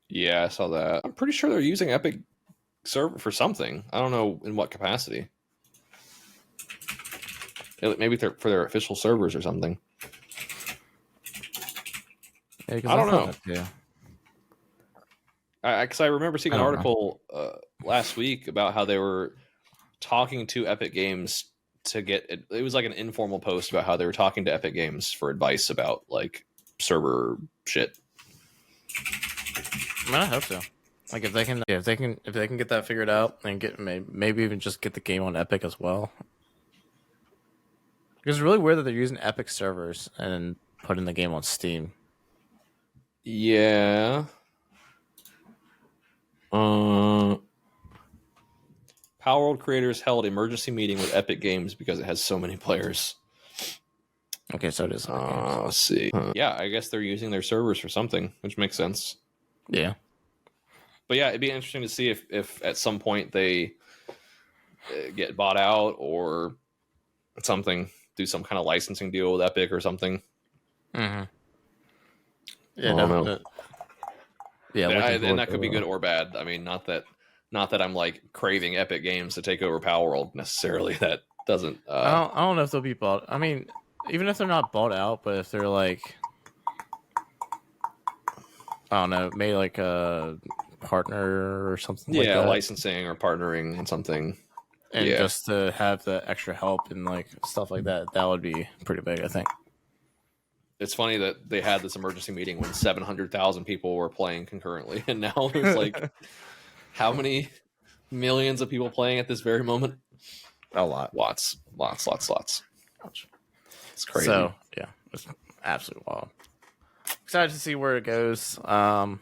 A: Yeah, I saw that. I'm pretty sure they're using Epic server for something. I don't know in what capacity. Maybe for their official servers or something.
B: Yeah, I don't know.
A: Because I remember seeing
B: I
A: an
B: don't know.
A: article last week about how they were talking to Epic Games to get it. It was like an informal post about how they were talking to Epic Games for advice about like server shit.
B: I mean, I hope so. Like if they can get that figured out and get maybe even just get the game on Epic as well. Because it's really weird that they're using Epic servers and putting the game on Steam.
A: Yeah. PALWORLD creators held emergency meeting with Epic Games because it has so many players.
B: Okay, so it is.
A: Let's see. Yeah, I guess they're using their servers for something, which makes sense.
B: Yeah.
A: But yeah, it'd be interesting to see if at some point they get bought out or something, do some kind of licensing deal with Epic or something.
B: Mm-hmm.
A: Yeah, no.
B: Yeah,
A: and that could be good or bad. I mean, not that I'm like craving Epic Games to take over PALWORLD necessarily. That doesn't.
B: I don't know if they'll be bought. I mean, even if they're not bought out, but if they're like, I don't know, maybe like a partner or something.
A: Yeah,
B: like that.
A: Licensing or partnering on something.
B: And just to have the extra help and like stuff like that, that would be pretty big, I think.
A: It's funny that they had this emergency meeting when 700,000 people were playing concurrently, and now there's like how many millions of people playing at this very moment?
B: A lot.
A: Lots.
B: Ouch.
A: It's crazy.
B: So yeah, it's absolutely wild. Excited to see where it goes. I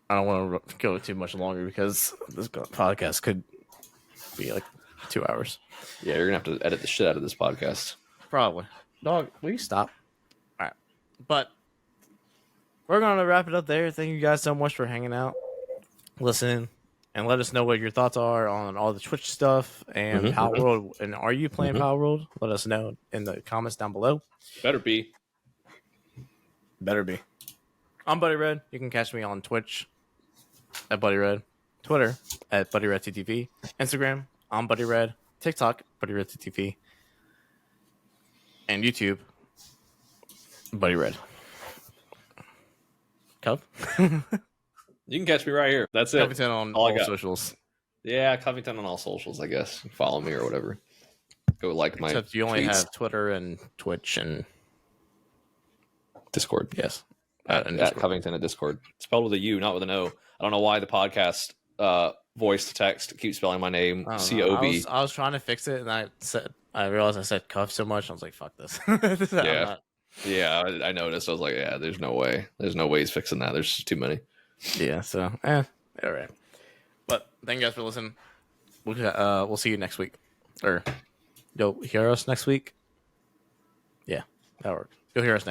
B: don't want to go too much longer because this podcast could be like 2 hours.
A: Yeah, you're gonna have to edit the shit out of this podcast.
B: Probably. Dog, will you stop? All right. But we're going to wrap it up there. Thank you guys so much for hanging out, listening, and let us know what your thoughts are on all the Twitch stuff and PALWORLD. And are you playing PALWORLD? Let us know in the comments down below.
A: Better be.
B: I'm Buddy Red. You can catch me on Twitch at Buddy Red, Twitter at Buddy Red TTV, Instagram, I'm Buddy Red, TikTok, Buddy Red TTV, and YouTube, Buddy Red. Cov?
A: You can catch me right here. That's it.
B: Covington on all socials.
A: Yeah, Covington on all socials, I guess. Follow me or whatever. Go like my
B: Except you only
A: tweets.
B: have Twitter and Twitch and
A: Discord.
B: Yes.
A: At Covington at Discord. Spelled with a U, not with an O. I don't know why the podcast voice to text keeps spelling my name COV.
B: I was trying to fix it, and I realized I said cuff so much. I was like, "Fuck this."
A: Yeah, I noticed. I was like, "Yeah, there's no way. There's no way he's fixing that. There's just too many."
B: Yeah. So, all right. But thank you guys for listening. We'll see you next week, or you'll hear us next week. Yeah, that works. You'll hear us next.